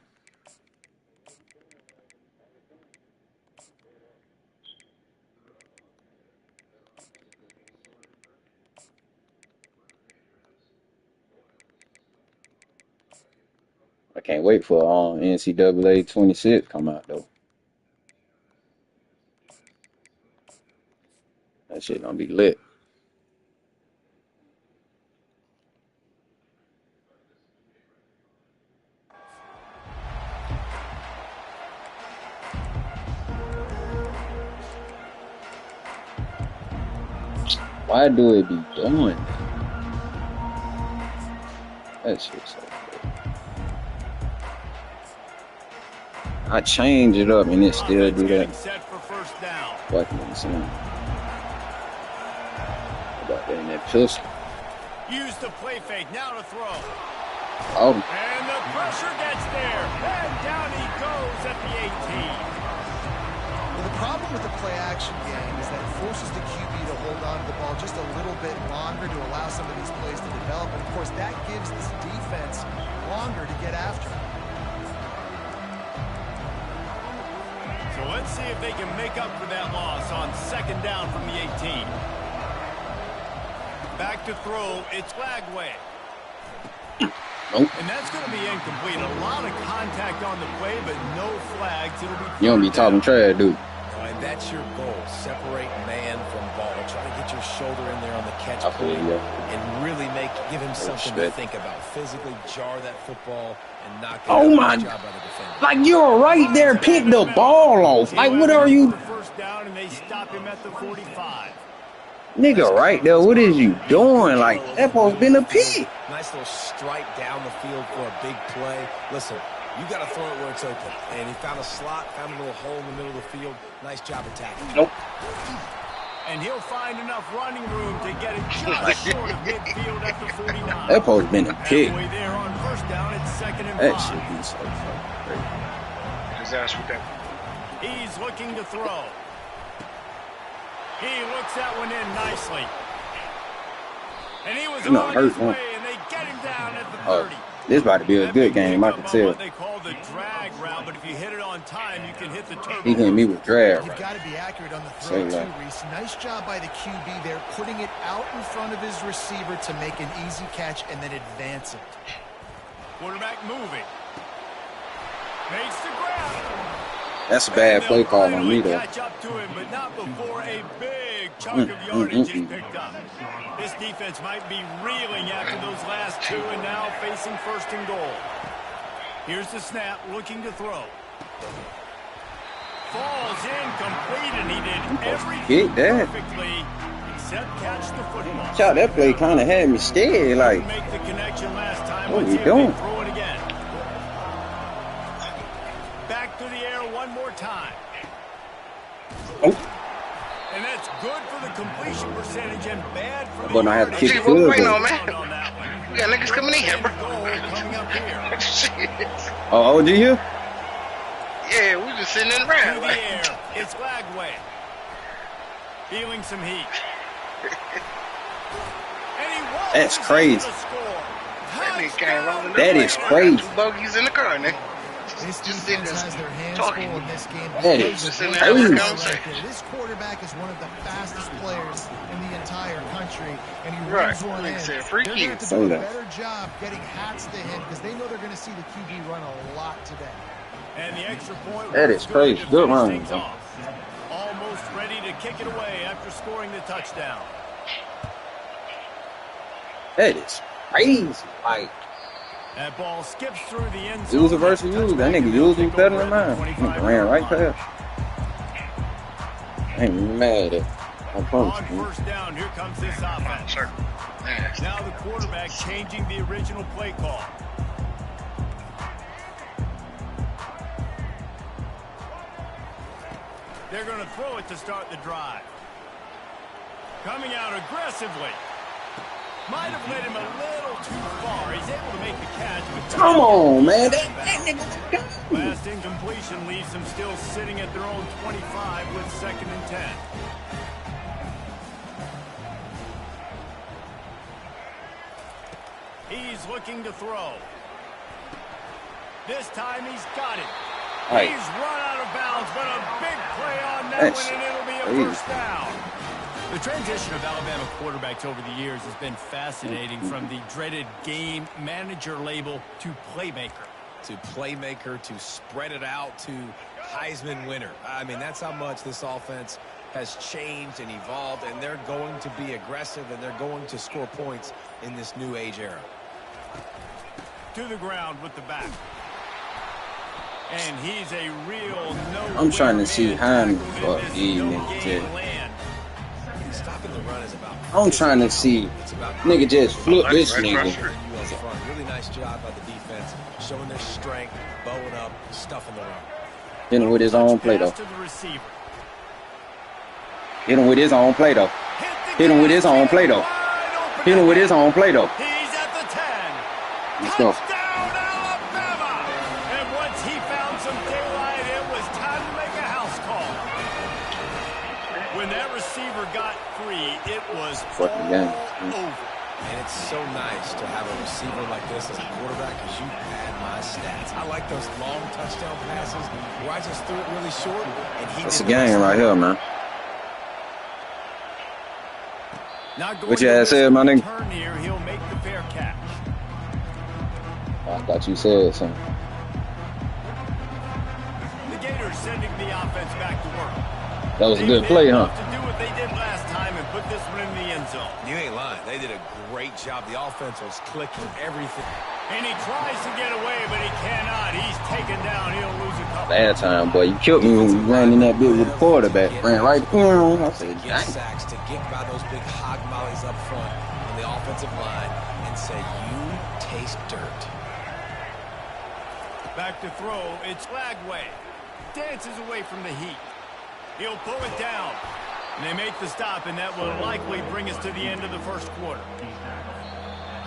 I can't wait for NCAA 26 come out though. That shit gonna be lit. Why do it be doing that? That shit's so cool. I change it up and it still do that. Fucking insane. How about that in that pistol? Use the play fake, now to throw. Oh. And the pressure gets there. And down he goes at the 18. Well, the problem with the play action game is that it forces the QB to hold on to the ball just a little bit longer to allow some of these plays to develop. And, of course, that gives this defense longer to get after it. So let's see if they can make up for that loss on second down from the 18. Back to throw, it's Lagway. Nope. And that's going to be incomplete. A lot of contact on the play, but no flags. It'll be You don't be talking trash, dude. And that's your goal. Separate man from ball. Try to get your shoulder in there on the catch I feel point you. and really give him something to think about. Physically jar that football and knock it Oh out. my! Good job by the defender. Like you're right there, pick the ball off. Like what are you, First down, and they stop him at the 45. nigga? Right there, what is you doing? Like that supposed to been a pick. Nice little strike down the field for a big play. Listen, you got to throw it where it's open. And he found a slot, found a little hole in the middle of the field. Nice job attacking. Nope. And he'll find enough running room to get it just short of midfield at the 49. That supposed to been a pick. Halfway there on first down, it's second and That 5. should be so fucking crazy. His ass with that He's looking to throw. He looks that one in nicely. And he was on his way, and they get him down at the 30. This about to be a good game, I can tell. What they call the drag route, but if you hit it on time, you can hit the turbo. He hitting me with drag. You've got to be accurate on the throw too, Reese. Nice job by the QB there, putting it out in front of his receiver to make an easy catch and then advance it. Quarterback moving. Makes the grab. That's a bad play call on me, though. Catch up to him, but not before a big chunk of yardage is picked up. This defense might be reeling after those last two and now facing first and goal. Here's the snap, looking to throw. Falls incomplete, and he did everything perfectly except catch the football. Shot, that play kind of had me scared. Like, make the connection last time. what are you doing? Throw it again. Back to the air one more time. Oh. And that's good for the completion percentage and bad for the but I have to kick Gee, the what we field waiting goal. on, man? We got niggas coming in here, bro. Shit. Oh, do you? Yeah, we just sitting in the To round. the air. It's Lagway. Feeling some heat. And he won. That's crazy. That is crazy. Two bogeys in the car, nigga. This Just defense sitting has their hands talking. full in this game. That because is of crazy. what they're doing right there. This quarterback is one of the fastest players in the entire country, and he runs one in. Said, They're going to have to do a Freaky. better job getting hats to him because they know they're going to see the QB run a lot today. And the extra point. That is crazy. Good run. Almost ready to kick it away after scoring the touchdown. That is crazy. Like, That ball skips through the end zone. user versus user. That nigga user was better than mine. Nigga ran right past. I ain't mad at. I promise On you. first down, here comes this offense. Sir. Now the quarterback changing the original play call. They're going to throw it to start the drive. Coming out aggressively. Might have led him a little too far. He's able to make the catch. But Come on, man. That nigga's last incompletion leaves them still sitting at their own 25 with 2nd and 10. He's looking to throw. This time he's got it. Right. He's run out of bounds, but a big play on that That's one, and it'll be a crazy. first down. The transition of Alabama quarterbacks over the years has been fascinating, from the dreaded game manager label to playmaker. To playmaker, to spread it out, to Heisman winner. I mean, that's how much this offense has changed and evolved, and they're going to be aggressive, and they're going to score points in this new age era. To the ground with the back. And he's a real I'm trying to see how the fuck these niggas did. Stopping the run is about. I'm trying to see. Nigga just flip this nigga. Really nice job by the defense, showing their strength, bowing up, stuffing the run. Hit him with his own play, though. To the receiver. Hit him with his own play, though. Hit him with his own play, though. Hit him with his own play, though. He's at the 10. Let's go. Touchdown, Alabama! And once he found some daylight, it was time to make a house call. When that receiver got free, it was Fucking game. over. And it's so nice to have a receiver like this as a quarterback, because you had my stats. I like those long touchdown passes where I just threw it really short, and he That's a did the game rest. right here, man. Not going What you to had risk said, my a nigga? return here. He'll make the fair catch. I thought you said something. The Gators sending the offense back to work. That was a good play, huh? To do what they did last time and put this one in the end zone. You ain't lying. They did a great job. The offense was clicking everything. And he tries to get away, but he cannot. He's taken down. He'll lose a couple. Bad time, boy. You killed me when you ran in that bit with the quarterback. Ran right through him. I said, Get dang. sacks, to get by those big hog mollies up front on the offensive line and say, you taste dirt. Back to throw. It's Lagway. Dances away from the heat. He'll pull it down. And they make the stop, and that will likely bring us to the end of the first quarter.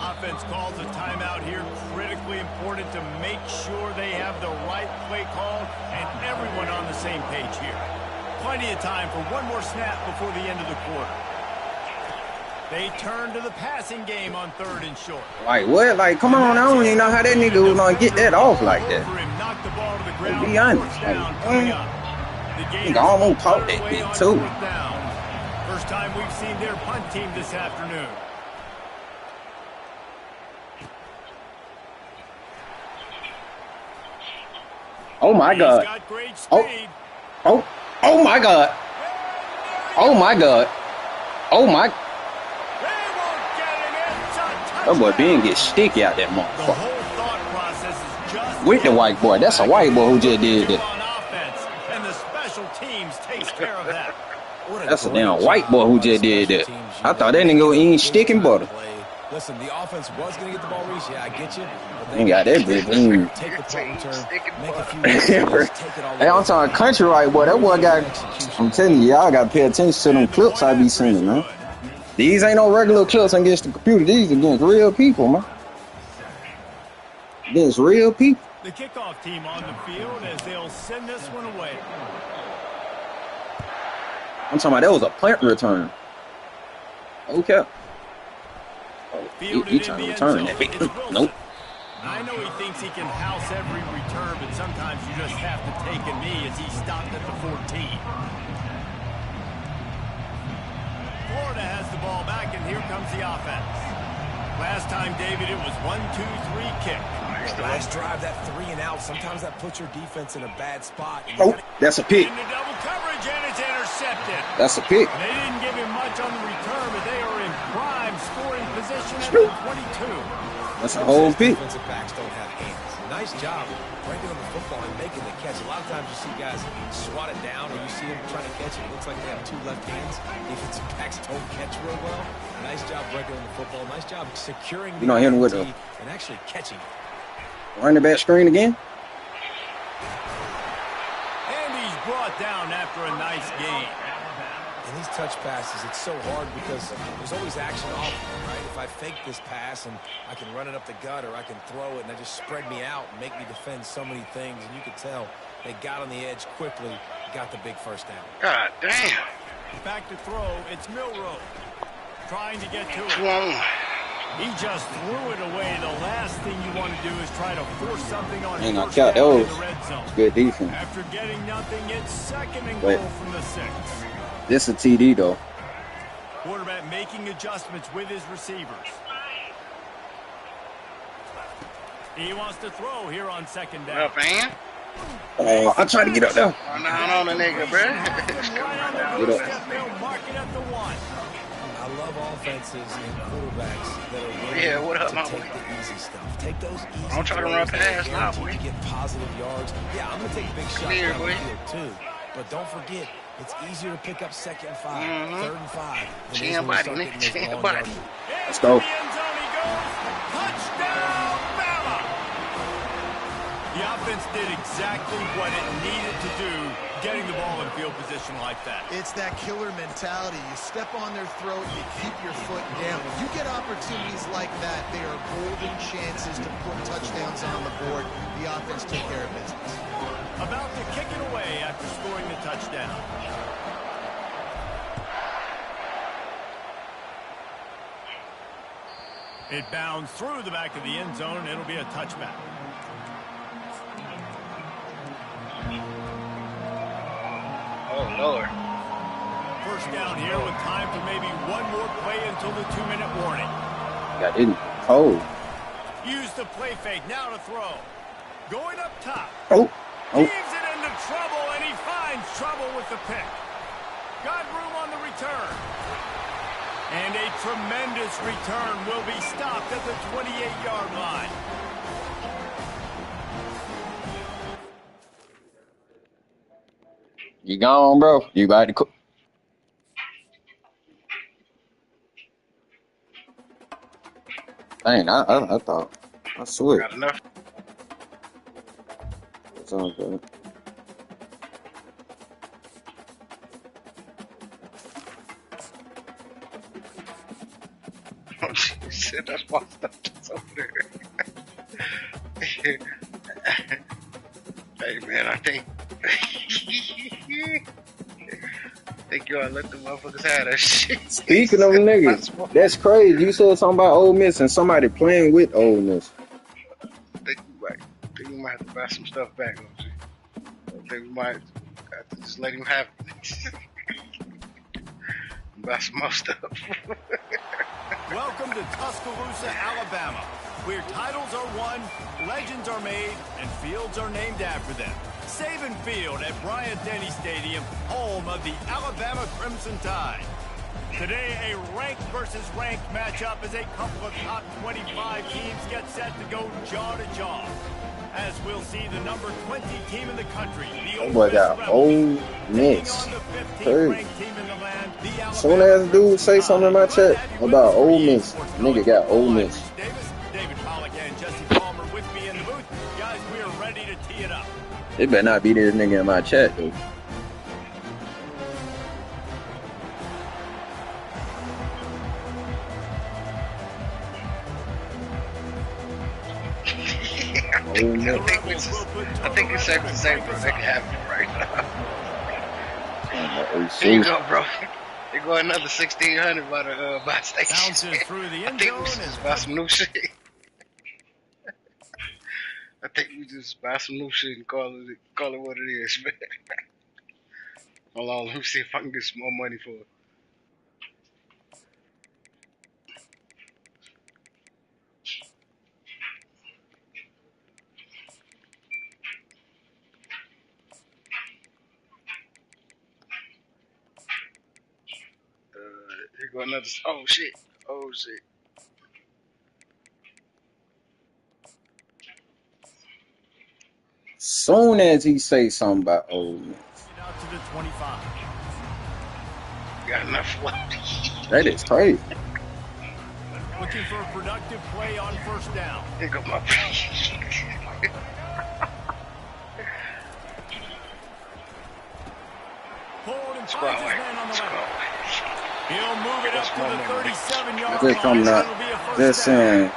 Offense calls a timeout here. Critically important to make sure they have the right play called and everyone on the same page here. Plenty of time for one more snap before the end of the quarter. They turn to the passing game on 3rd and short. Like what? Like, come on, I don't even know how that nigga was gonna get that off like that. Knock the ball to the ground. Be honest. Nigga almost caught that bitch too. First time we've seen their punt team this afternoon. Oh my God. Oh my God. Oh my God. Oh my. That boy Ben get sticky out that motherfucker. With the white boy. That's a white boy who just did that. And the special teams takes care of that. That's a damn white boy who just did that. I thought that nigga was eating sticking butter. Listen, the offense was going to get the ball reached. Yeah, I get you. Ain't got that bitch. Take the punt return, make a few plays, take it all. Hey, I'm talking country white boy. That boy got. I'm telling you, y'all got to pay attention to them clips I be seeing, man. These ain't no regular clips against the computer. These are against real people, man. Against real people. The kickoff team on the field as they'll send this one away. I'm talking about that was a punt return. Okay. Oh, he trying to return that. Nope. I know he thinks he can house every return, but sometimes you just have to take a knee as he stopped at the 14. Florida has the ball back, and here comes the offense. Last time, David, it was 1-2-3 kick. Last drive, that 3 and out. Sometimes that puts your defense in a bad spot. Oh, that's a pick. Into double coverage, and it's intercepted. That's a pick. They didn't give him much on the return, but they are in prime scoring position at the 22. That's a whole pick. Defensive backs don't have hands. Nice job breaking on the football and making the catch. A lot of times you see guys swat it down, or you see them trying to catch it. It looks like they have 2 left hands. Defensive backs don't catch real well. Nice job breaking on the football. Nice job securing the INT and actually catching it. Running back screen again. And he's brought down after a nice gain. In these touch passes, it's so hard because there's always action off, right? If I fake this pass and I can run it up the gut or I can throw it and they just spread me out and make me defend so many things, and you can tell they got on the edge quickly, got the big first down. God damn. Back to throw, it's Milrow. Trying to get to it. He just threw it away. The last thing you want to do is try to force something on Ain't first got down in those. the red zone. Good defense. After getting nothing, it's 2nd and goal from the 6. This a TD though. Quarterback making adjustments with his receivers. He wants to throw here on 2nd down. Up, man. Oh, I'm trying to get up there. I'm down on the nigga, bro. Get up. They'll mark it at the 1. I love offenses and quarterbacks that are willing What up, to my take boy? the easy stuff. Take those easy I'm trying to run throws past that now, guarantee boy. you get positive yards. Yeah, I'm going to take big shots here, down the boy. field too. But don't forget, it's easier to pick up 2nd and 5, 3rd and 5. than it is Chin when we body, start nigga. getting those Chin long body. yardage. Let's go. Into the end zone he goes. Touchdown, Bama! The offense did exactly what it needed to do, getting the ball in field position like that. It's that killer mentality. You step on their throat, you keep your foot down. When you get opportunities like that, they are golden chances to put touchdowns on the board. The offense take care of business. About to kick it away after scoring the touchdown. It bounds through the back of the end zone, and it'll be a touchback. Oh, Lord. First down here with time for maybe one more play until the 2-minute warning. Got in cold. Use the play fake, now to throw. Going up top. Oh. Leaves it into trouble, and he finds trouble with the pick. Got room on the return. And a tremendous return will be stopped at the 28-yard line. You gone, bro. You about to cook. Dang, I thought. I swear. Got enough. It's all good. Oh, jeez. Shit, that's my stuff that's over there. Hey man, I think y'all let the motherfuckers have that shit. Speaking of niggas, that's crazy. You said something about Ole Miss and somebody playing with Ole Miss. I think we might have to buy some stuff back. I think we might have to just let him have it. Buy some more stuff. Welcome to Tuscaloosa, Alabama, where titles are won, legends are made, and fields are named after them. Saban Field at Bryant-Denny Stadium, home of the Alabama Crimson Tide. Today, a ranked versus ranked matchup as a couple of top 25 teams get set to go jaw to jaw. As we'll see the number 20 team in the country, the Ole Miss. Crazy. Soon as dude say something in my chat about Ole Miss, nigga got Ole Miss. David Pollock and Jesse Palmer with me in the booth. Guys, we are ready to tee it up. It better not be this nigga in my chat, dude. I think it's safe to say, bro, they can have it right now. Here you go, bro. They go another 1,600 by station. I think we should just buy some new shit. I think we just buy some new shit and call it what it is, man. Hold on, let me see if I can get some more money for it. Here go another. Oh shit. Soon as he say something about Ole Miss. Out to the 25. Got enough left. That is crazy. Looking for a productive play on first down. Here go my Hold and finds his man on the left. He'll move it up to the 37-yard Just coming up. Just saying.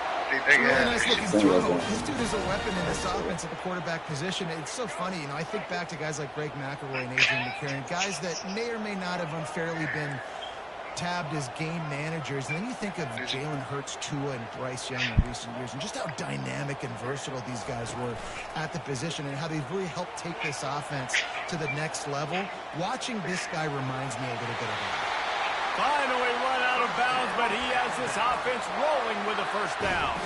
Nice looking throw. This dude is a weapon in this offense at the quarterback position. It's so funny, I think back to guys like Greg McElroy and A.J. McCarron, guys that may or may not have unfairly been tabbed as game managers. And then you think of Jalen Hurts, Tua, and Bryce Young in recent years, and just how dynamic and versatile these guys were at the position and how they've really helped take this offense to the next level. Watching this guy reminds me a little bit of that. Finally run out of bounds, but he has this offense rolling with a first down.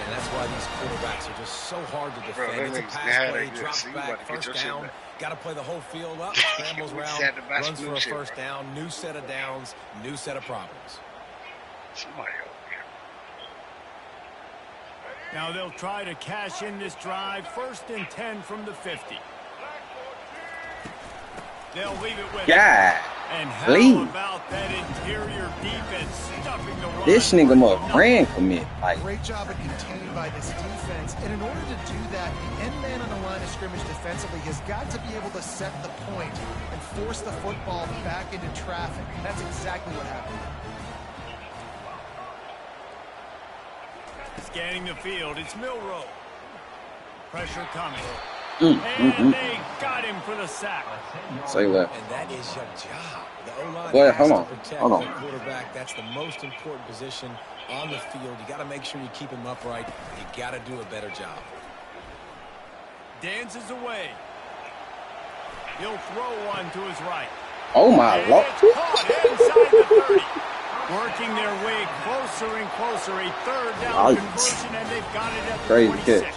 And that's why these quarterbacks are just so hard to defend. It's a pass play, drops back, first down. Got to play the whole field up, scrambles around, runs for a first down, new set of downs, new set of problems. Somebody over here. Now they'll try to cash in this drive. 1st and 10 from the 50. They'll leave it with And how about that interior defense stuffing the run? This nigga must ran for me. Like, great job at containing by this defense. And in order to do that, the end man on the line of scrimmage defensively has got to be able to set the point and force the football back into traffic. That's exactly what happened. Scanning the field, it's Milroe. Pressure coming. And they got him for the sack. Say that. And that is your job. The O-line has to protect the quarterback. That's the most important position on the field. You got to make sure you keep him upright. You got to do a better job. Dances away. He'll throw one to his right. Oh my Lord. Caught inside the 30. Working their way closer and closer. A third down conversion, and they've got it at the 26. Catch.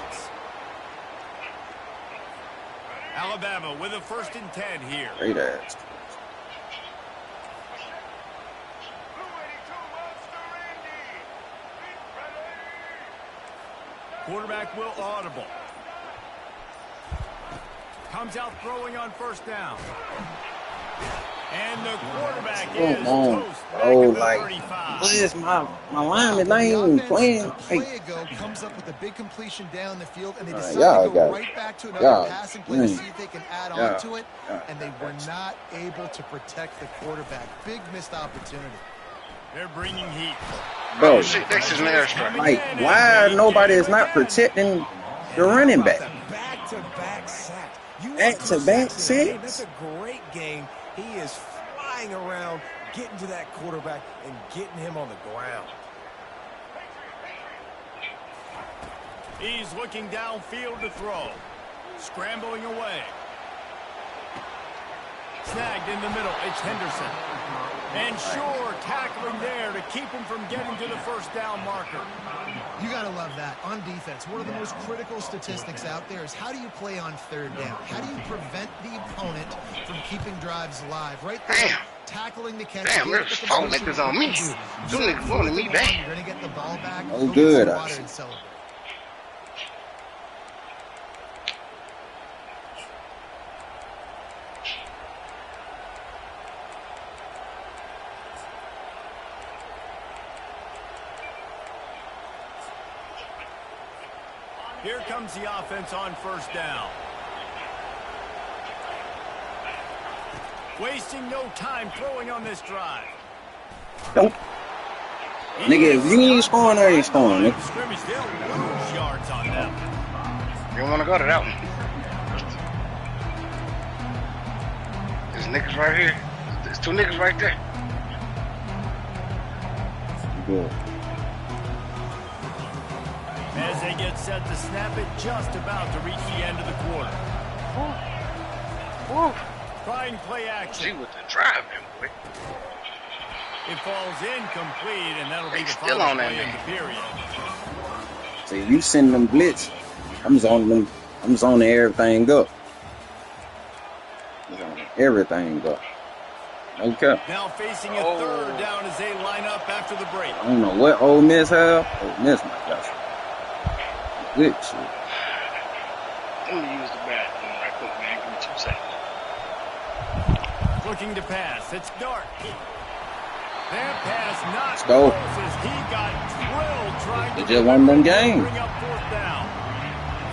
Alabama with a 1st and 10 here. Great ass. Quarterback will audible. Comes out throwing on 1st down. And the quarterback is toast. Oh, like, what is my lineman name playing? Comes up with a big completion down the field, and they decide to go right back to another passing play to see if they can add on to it, and they were not able to protect the quarterback. Big missed opportunity. They're bringing heat. Oh Bro. shit, that's his an airstrike. Like, why nobody is not protecting the running back? Back-to-back sacks. You want two Back-to-back sacks in a game? sacks? That's a great game. He is flying around, getting to that quarterback and getting him on the ground. He's looking downfield to throw. Scrambling away. Snagged in the middle. It's Henderson. And sure, tackling there to keep him from getting to the first down marker. You got to love that. On defense, one of the most critical statistics out there is how do you play on third down? How do you prevent the opponent from keeping drives alive? Right there, Damn. tackling the catch. Damn, there's 4 niggas on me. 2 niggas wanted me back. You're going to get the ball back. Oh, go good, get some I water see. and celebrate. Here comes the offense on first down. Wasting no time throwing on this drive. Don't. Nigga, if you ain't scoring, I ain't scoring, nigga. Scrimmage, they'll lose yards on them. You don't want to go to that one. There's niggas right here. There's 2 niggas right there. Good. As they get set to snap it, just about to reach the end of the quarter. Woo. Trying play See action. what the drive, man, boy. It falls incomplete, and that'll be They the still final on that play of man. the period. So if you send them blitz, I'm zoning them. I'm zoning everything up. Zoning everything up. Okay. Now facing a third down as they line up after the break. I don't know what Ole Miss have. Ole Miss might got some good shit. Let me use the bathroom right quick, man. Give me 2 seconds. Looking to pass. It's Dart. That pass not Let's go. close as he got drilled trying to They just won them games. bring up fourth down.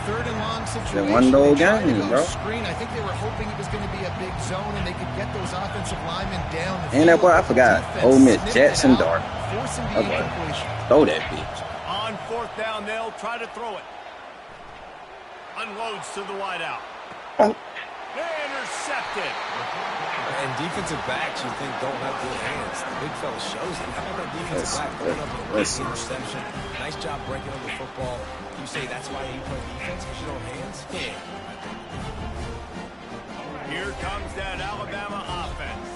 Third and long situation. one of those They tried to games, go bro. Screen. I think they were hoping it was going to be a big zone and they could get those offensive linemen down. The And that field. boy, I forgot. Defense Ole Miss, sniffed Jackson it out, Dart. forcing the That boy. incompletion. Throw that bitch. On fourth down, they'll try to throw it. Unloads to the wideout. Oh. Intercepted. And defensive backs you think don't have good hands. The big fella shows them. How about that defensive back going up with a big interception? Nice job breaking up the football. You say that's why you play defense because you don't have hands? Yeah. Here comes that Alabama offense.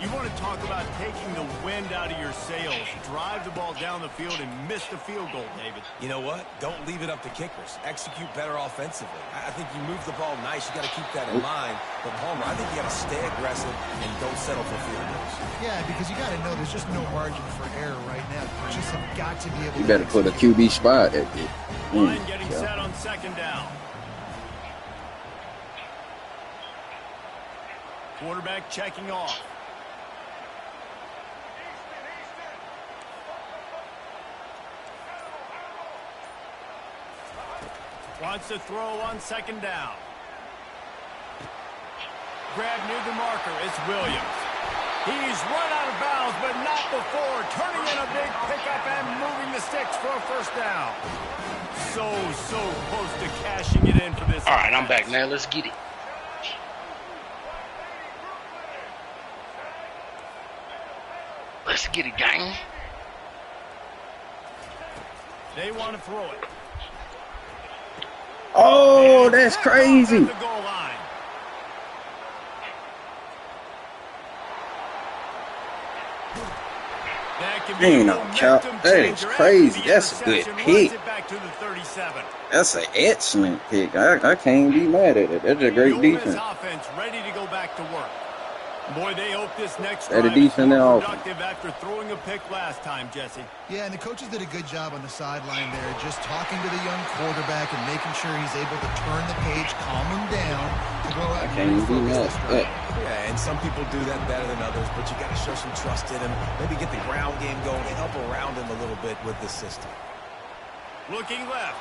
You want to talk about taking the wind out of your sails. Drive the ball down the field and miss the field goal, David. You know what? Don't leave it up to kickers. Execute better offensively. I think you move the ball nice. You got to keep that in mind. But Palmer, I think you got to stay aggressive and don't settle for field goals. Yeah, because you got to know there's just no margin for error right now. You just have got to be able You to better put a QB spot at it. Line getting set on second down. Quarterback checking off. Wants to throw on second down. Grab near the marker. It's Williams. He's run out of bounds, but not before. Turning in a big pickup and moving the sticks for a first down. So close to cashing it in for this. All right, I'm back now. Let's get it. Let's get it, gang. They want to throw it. Oh, that's crazy. At the goal line. That could be Ain't a no cap. momentum That is changer. crazy. After the That's a good interception, pick. runs it back to the 37. That's an excellent pick. I can't be mad at it. That's a great The Ole Miss defense. offense ready to go back to work. Boy, they hope this next Better drive is defense than more offense. productive after throwing a pick last time, Jesse. Yeah, and the coaches did a good job on the sideline there, just talking to the young quarterback and making sure he's able to turn the page, calm him down to go out Can't and be mad refocus this at drive. that. Yeah, and some people do that better than others, but you got to show some trust in him. Maybe get the ground game going and help around him a little bit with the system. Looking left.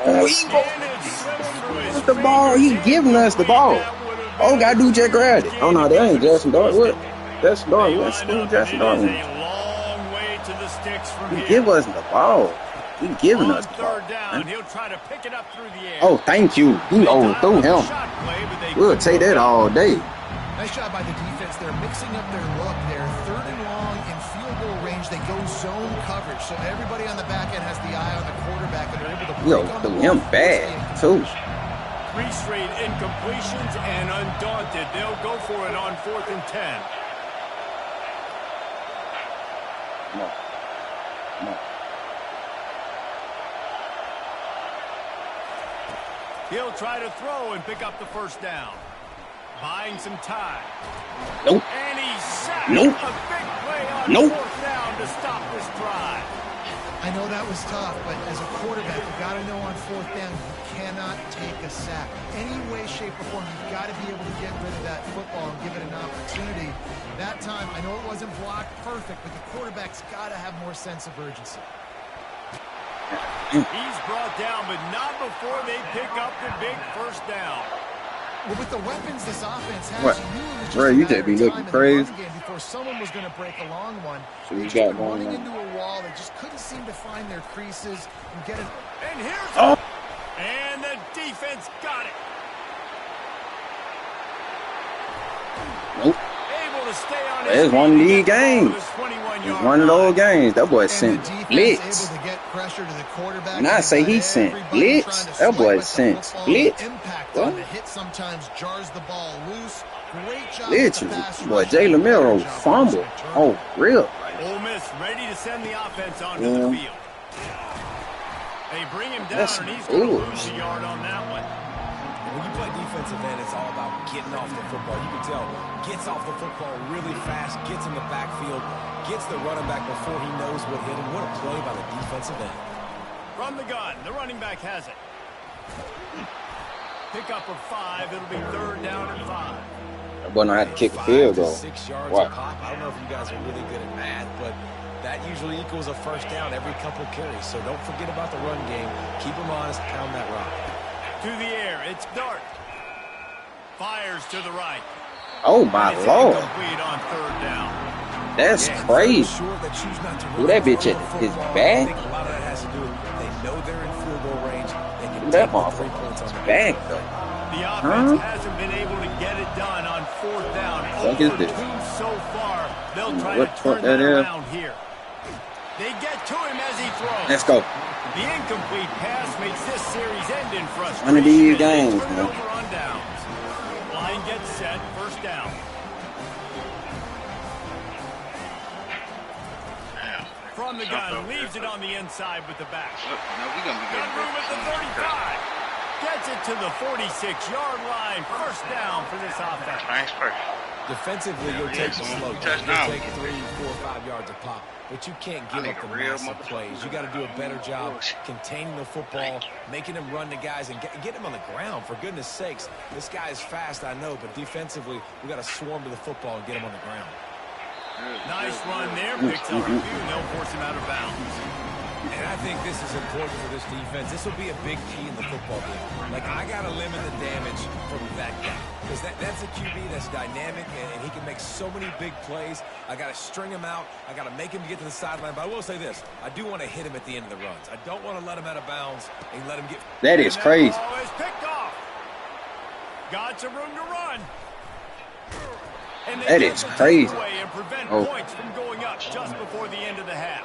Oh, he And it's slipping through his the ball. He fingers. giving us the ball. That would have All been gotta do is just grab it. Oh no, that ain't Jackson Dart. What? Jackson They Darwin. Let's line school up, and Jackson it is Darwin. a long way to the sticks from He here. give us the ball. He giving On us the ball. third down, Man. he'll try to pick it up through the air. Oh, thank you. They We dialed overthrew up a him. shot play, but they We'll couldn't take hook that up. all day. Nice job by the defense. They're mixing up their look. They're third and long in field goal range. They go zone coverage. So everybody on the back end has the eye on the quarterback, and they're able to We break on the overthrew ball. him bad, too. 3 straight incompletions, and undaunted, they'll go for it on 4th and 10. Come on. Come on. He'll try to throw and pick up the first down. Buying some time. Nope. And he's sacked. Nope. A big play on Nope. 4th down to stop this drive. I know that was tough, but as a quarterback, you got to know on 4th down, you cannot take a sack. Any way, shape, or form, you've got to be able to get rid of that football and give it an opportunity. That time, I know it wasn't blocked perfect, but the quarterback's got to have more sense of urgency. He's brought down, but not before they pick up the big first down. Well, with the weapons this offense has, What? you knew it was just Bro, a you matter just be of looking time in the crazy. run game before someone was going to break a long one. So They you just got been going running on. into a wall. They just couldn't seem to find their creases and get it. And here's Oh. and the defense got it. Nope. Able to stay on It's his one of feet these and get the ball games. to his 21-yard It's one of those line. games. That boy And sent the defense blitz. able to get pressure to the quarterback. When I They've say got he sent everybody blitz, trying to that boy swipe at the sent football. blitz. The impact What? on the hit sometimes jars the ball loose. Great job Blitz. with the pass Boy, rush. Jalen Better Miro job fumble. forcing a turnover. Oh, real. Ole Miss ready to send the offense onto Yeah. the field. They bring him down, That's and he's going to good. lose a yard on that one. When you play defensive end, it's all about getting off the football. You can tell, gets off the football really fast, gets in the backfield, gets the running back before he knows what hit him. What a play by the defensive end. From the gun, the running back has it. Pickup of 5. It'll be 3rd down and 5. That boy don't have to kick a 5 field to goal. 6 yards What? a pop. I don't know if you guys are really good at math, but that usually equals a first down every couple carries. So don't forget about the run game. Keep them honest. Pound that rock. To the air, it's Dart. Fires to the right. Oh, my It's Lord. incomplete on 3rd down. That's Yeah, crazy. sure that choose not to Threw run that the bitch at his football. I back. think a lot of that has to do with they know they're in field goal range. They can Threw that take the 3 motherfucker points on the back, though. The offense hasn't been able to get it done on 4th down. Fuck is Over this? 2 so far. They'll try What to fuck turn that that is? around here. They get to him as he throws. Let's go. The incomplete pass makes this series end in frustration. One of these as they games, turn it man. over on downs. Line gets set. 1st down. From the gun, leaves it on the inside with the back. Look, now we gonna be Got getting room at the 35. Gets it to the 46-yard line. 1st down for this offense. Thanks first. Defensively, you'll take the slow down. Touchdown. You'll take 3, 4, 5 yards a pop. But you can't give I up the need a real massive motherfucker. plays. You got to do a better job containing the football, making them run the guys, and get them on the ground. For goodness sakes, this guy is fast, I know, but defensively, we got to swarm to the football and get him on the ground. Nice run there. Picks up a few, and they'll force him out of bounds. And I think this is important for this defense. This will be a big key in the football game. Like, I got to limit the damage from that guy. Because that's a QB that's dynamic, and he can make so many big plays. I got to string him out. I got to make him get to the sideline. But I will say this. I do want to hit him at the end of the runs. I don't want to let him out of bounds and let him get... That is crazy. That ball is picked off. Got some room to run. And they That get is the crazy. takeaway and prevent Oh. points from going up just before the end of the half.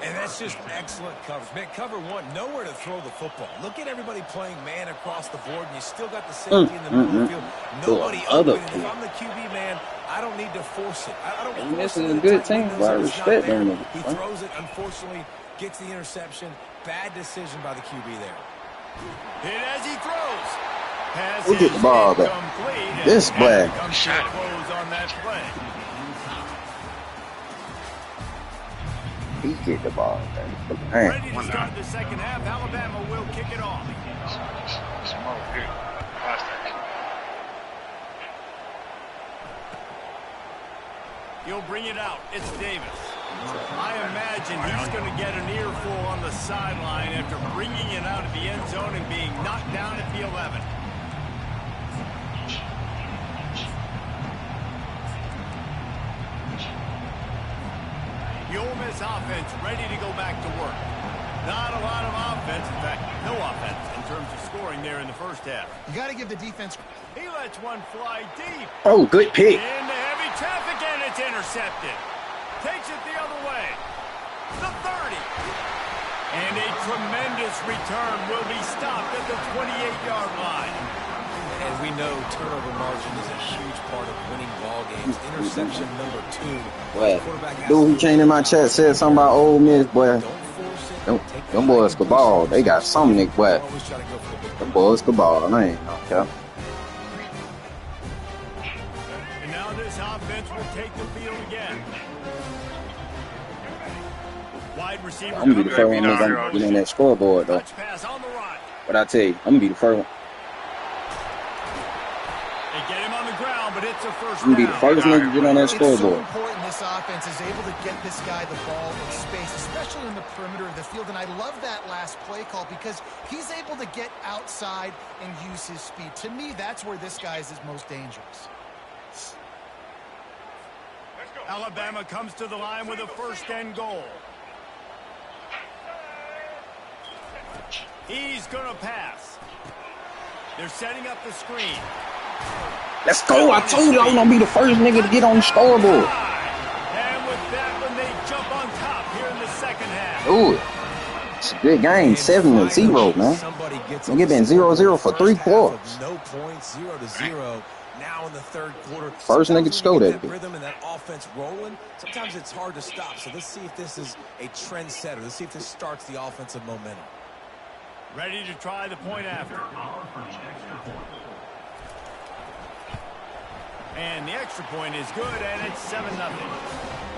And that's just excellent coverage. Man, cover 1, nowhere to throw the football. Look at everybody playing man across the board, and you still got the safety in the middle of the field. Nobody To other open. And if field. I'm the QB, man, I don't need to force it. I don't And force this it is in a the good tight team, windows but I if it's not respect there. them. He throws it, unfortunately, gets the interception. Bad decision by the QB there. Hit as he throws. Pass Who get the is ball back? incomplete, This and play. comes to a close on that play. He kicked the ball. Ready to start the second half. Alabama will kick it off. Smoke here. Watch that. He'll bring it out. It's Davis. I imagine he's going to get an earful on the sideline after bringing it out of the end zone and being knocked down at the 11. The Ole Miss offense ready to go back to work. Not a lot of offense, in fact, no offense in terms of scoring there in the first half. You got to give the defense. He lets one fly deep. Oh, good pick. Into heavy traffic, and it's intercepted. Takes it the other way. The 30. And a tremendous return will be stopped at the 28-yard line. And we know turnover margin is a huge part of winning ball games. Interception number 2. Boy, dude who came in my chat said something about Ole Miss, boy. Them boys can ball. They got something, Nick, boy. Them boys can ball. I ain't no cap. And now this offense will take the field again. Wide receiver. I'm gonna be the first one to get on that scoreboard, though. Pass on the run. But I tell you, I'm gonna be the first one. They get him on the ground, but it's a first I'm gonna be the first nigga to get on that It's so scoreboard. important this offense is able to get this guy the ball in space, especially in the perimeter of the field. And I love that last play call because he's able to get outside and use his speed. To me, that's where this guy is his most dangerous. Alabama comes to the line with a first and goal. He's going to pass. They're setting up the screen. Let's go. I told you I was gonna be the first nigga to get on the scoreboard. And with that one, they jump on top here in the second half. Ooh, it's a good game. 7-0, man. Nigga been 0-0 for 3 quarters. No points, 0-0. Now in the third quarter, First nigga to score that bitch. rhythm and that offense rolling. Sometimes it's hard to stop. So let's see if this is a trend setter. Let's see if this starts the offensive momentum. Ready to try the point after. And the extra point is good, and it's 7-0.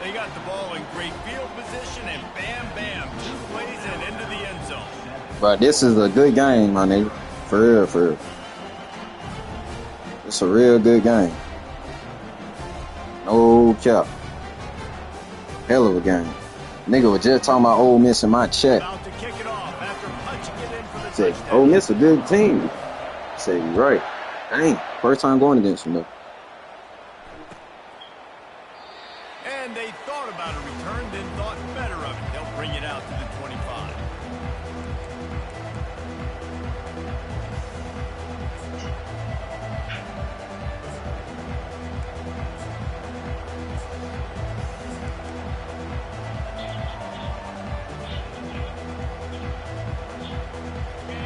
They got the ball in great field position, and bam, bam, 2 plays and into the end zone. But this is a good game, my nigga. For real, for real. It's a real good game. No cap. Hell of a game. Nigga was just talking about Ole Miss in my chat. About to kick it off after punching it in for the Said, touchdown. Ole Miss a good team. I said, you right. Dang, first time going against them, though. And they thought about a return, then thought better of it. They'll bring it out to the 25.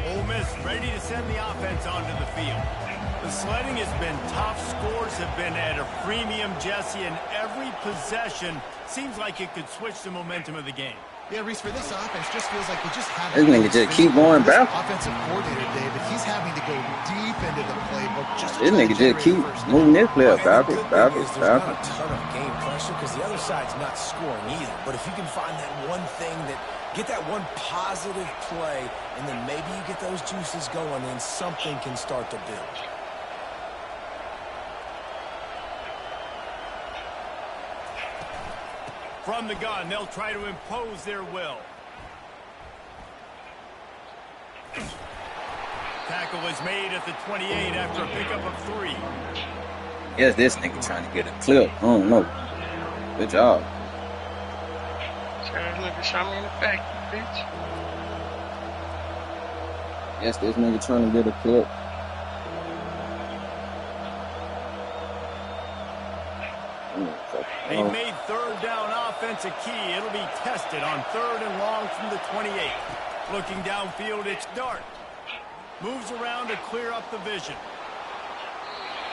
Ole Miss ready to send the offense onto the field. The sledding has been tough. Scores have been at a premium, Jesse, and every possession seems like it could switch the momentum of the game. Yeah, Reese, for this offense, just feels like they just have This nigga just keep going back. Offensive coordinator, David, he's having to go deep into the playbook. This nigga just keep moving this player backwards, backwards, There's backwards. not a ton of game pressure because the other side's not scoring either. But if you can find that one thing get that one positive play, and then maybe you get those juices going, and something can start to build. From the gun, they'll try to impose their will. Tackle is made at the 28 after a pickup of 3. Yes, this nigga trying to get a clip. I don't know. Good job. Trying to look at something in the back, bitch. Yes, this nigga trying to get a clip. They made third down offense a key. It'll be tested on 3rd and long from the 28. Looking downfield, it's Dart. Moves around to clear up the vision.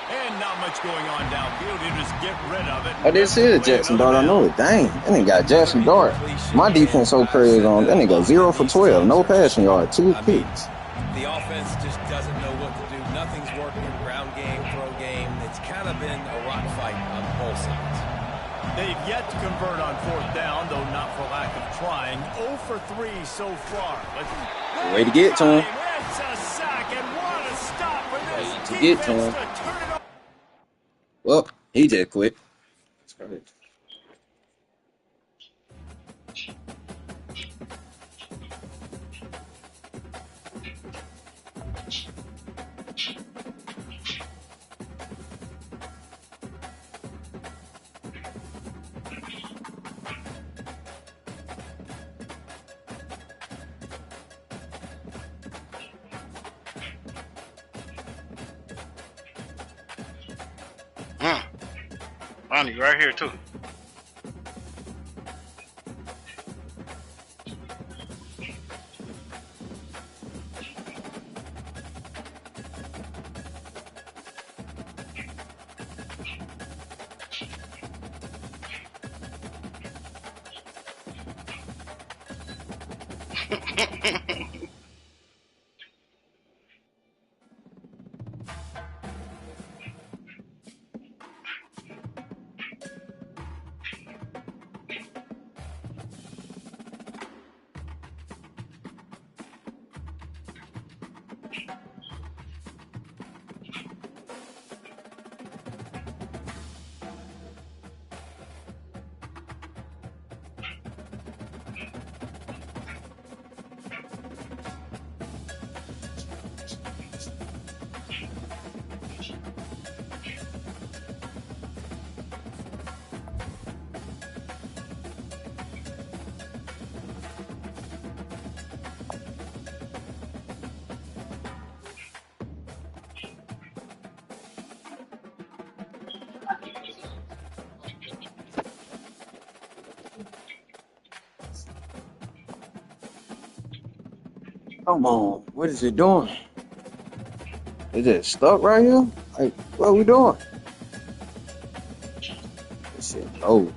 And not much going on downfield. You just get rid of it. Oh, this is Jackson Dart. I know it. Dang, that nigga got Jackson Dart. My defense so crazy on that nigga 0 for 12. No passing yard. 2 picks. The offense just doesn't know what to do. Nothing's working. Ground game, throw game. It's kind of been a rock fight on both sides. They've yet to convert on 4th down, though not for lack of trying. 0 for 3 so far. Way to get to him. It's a sack, and what a stop for this Way to get to defense him. to turn it over. Well, he just quit. That's crazy. Bonnie, right here too. Come on, what is it doing? Is it stuck right here? Like, what are we doing? This shit, oh.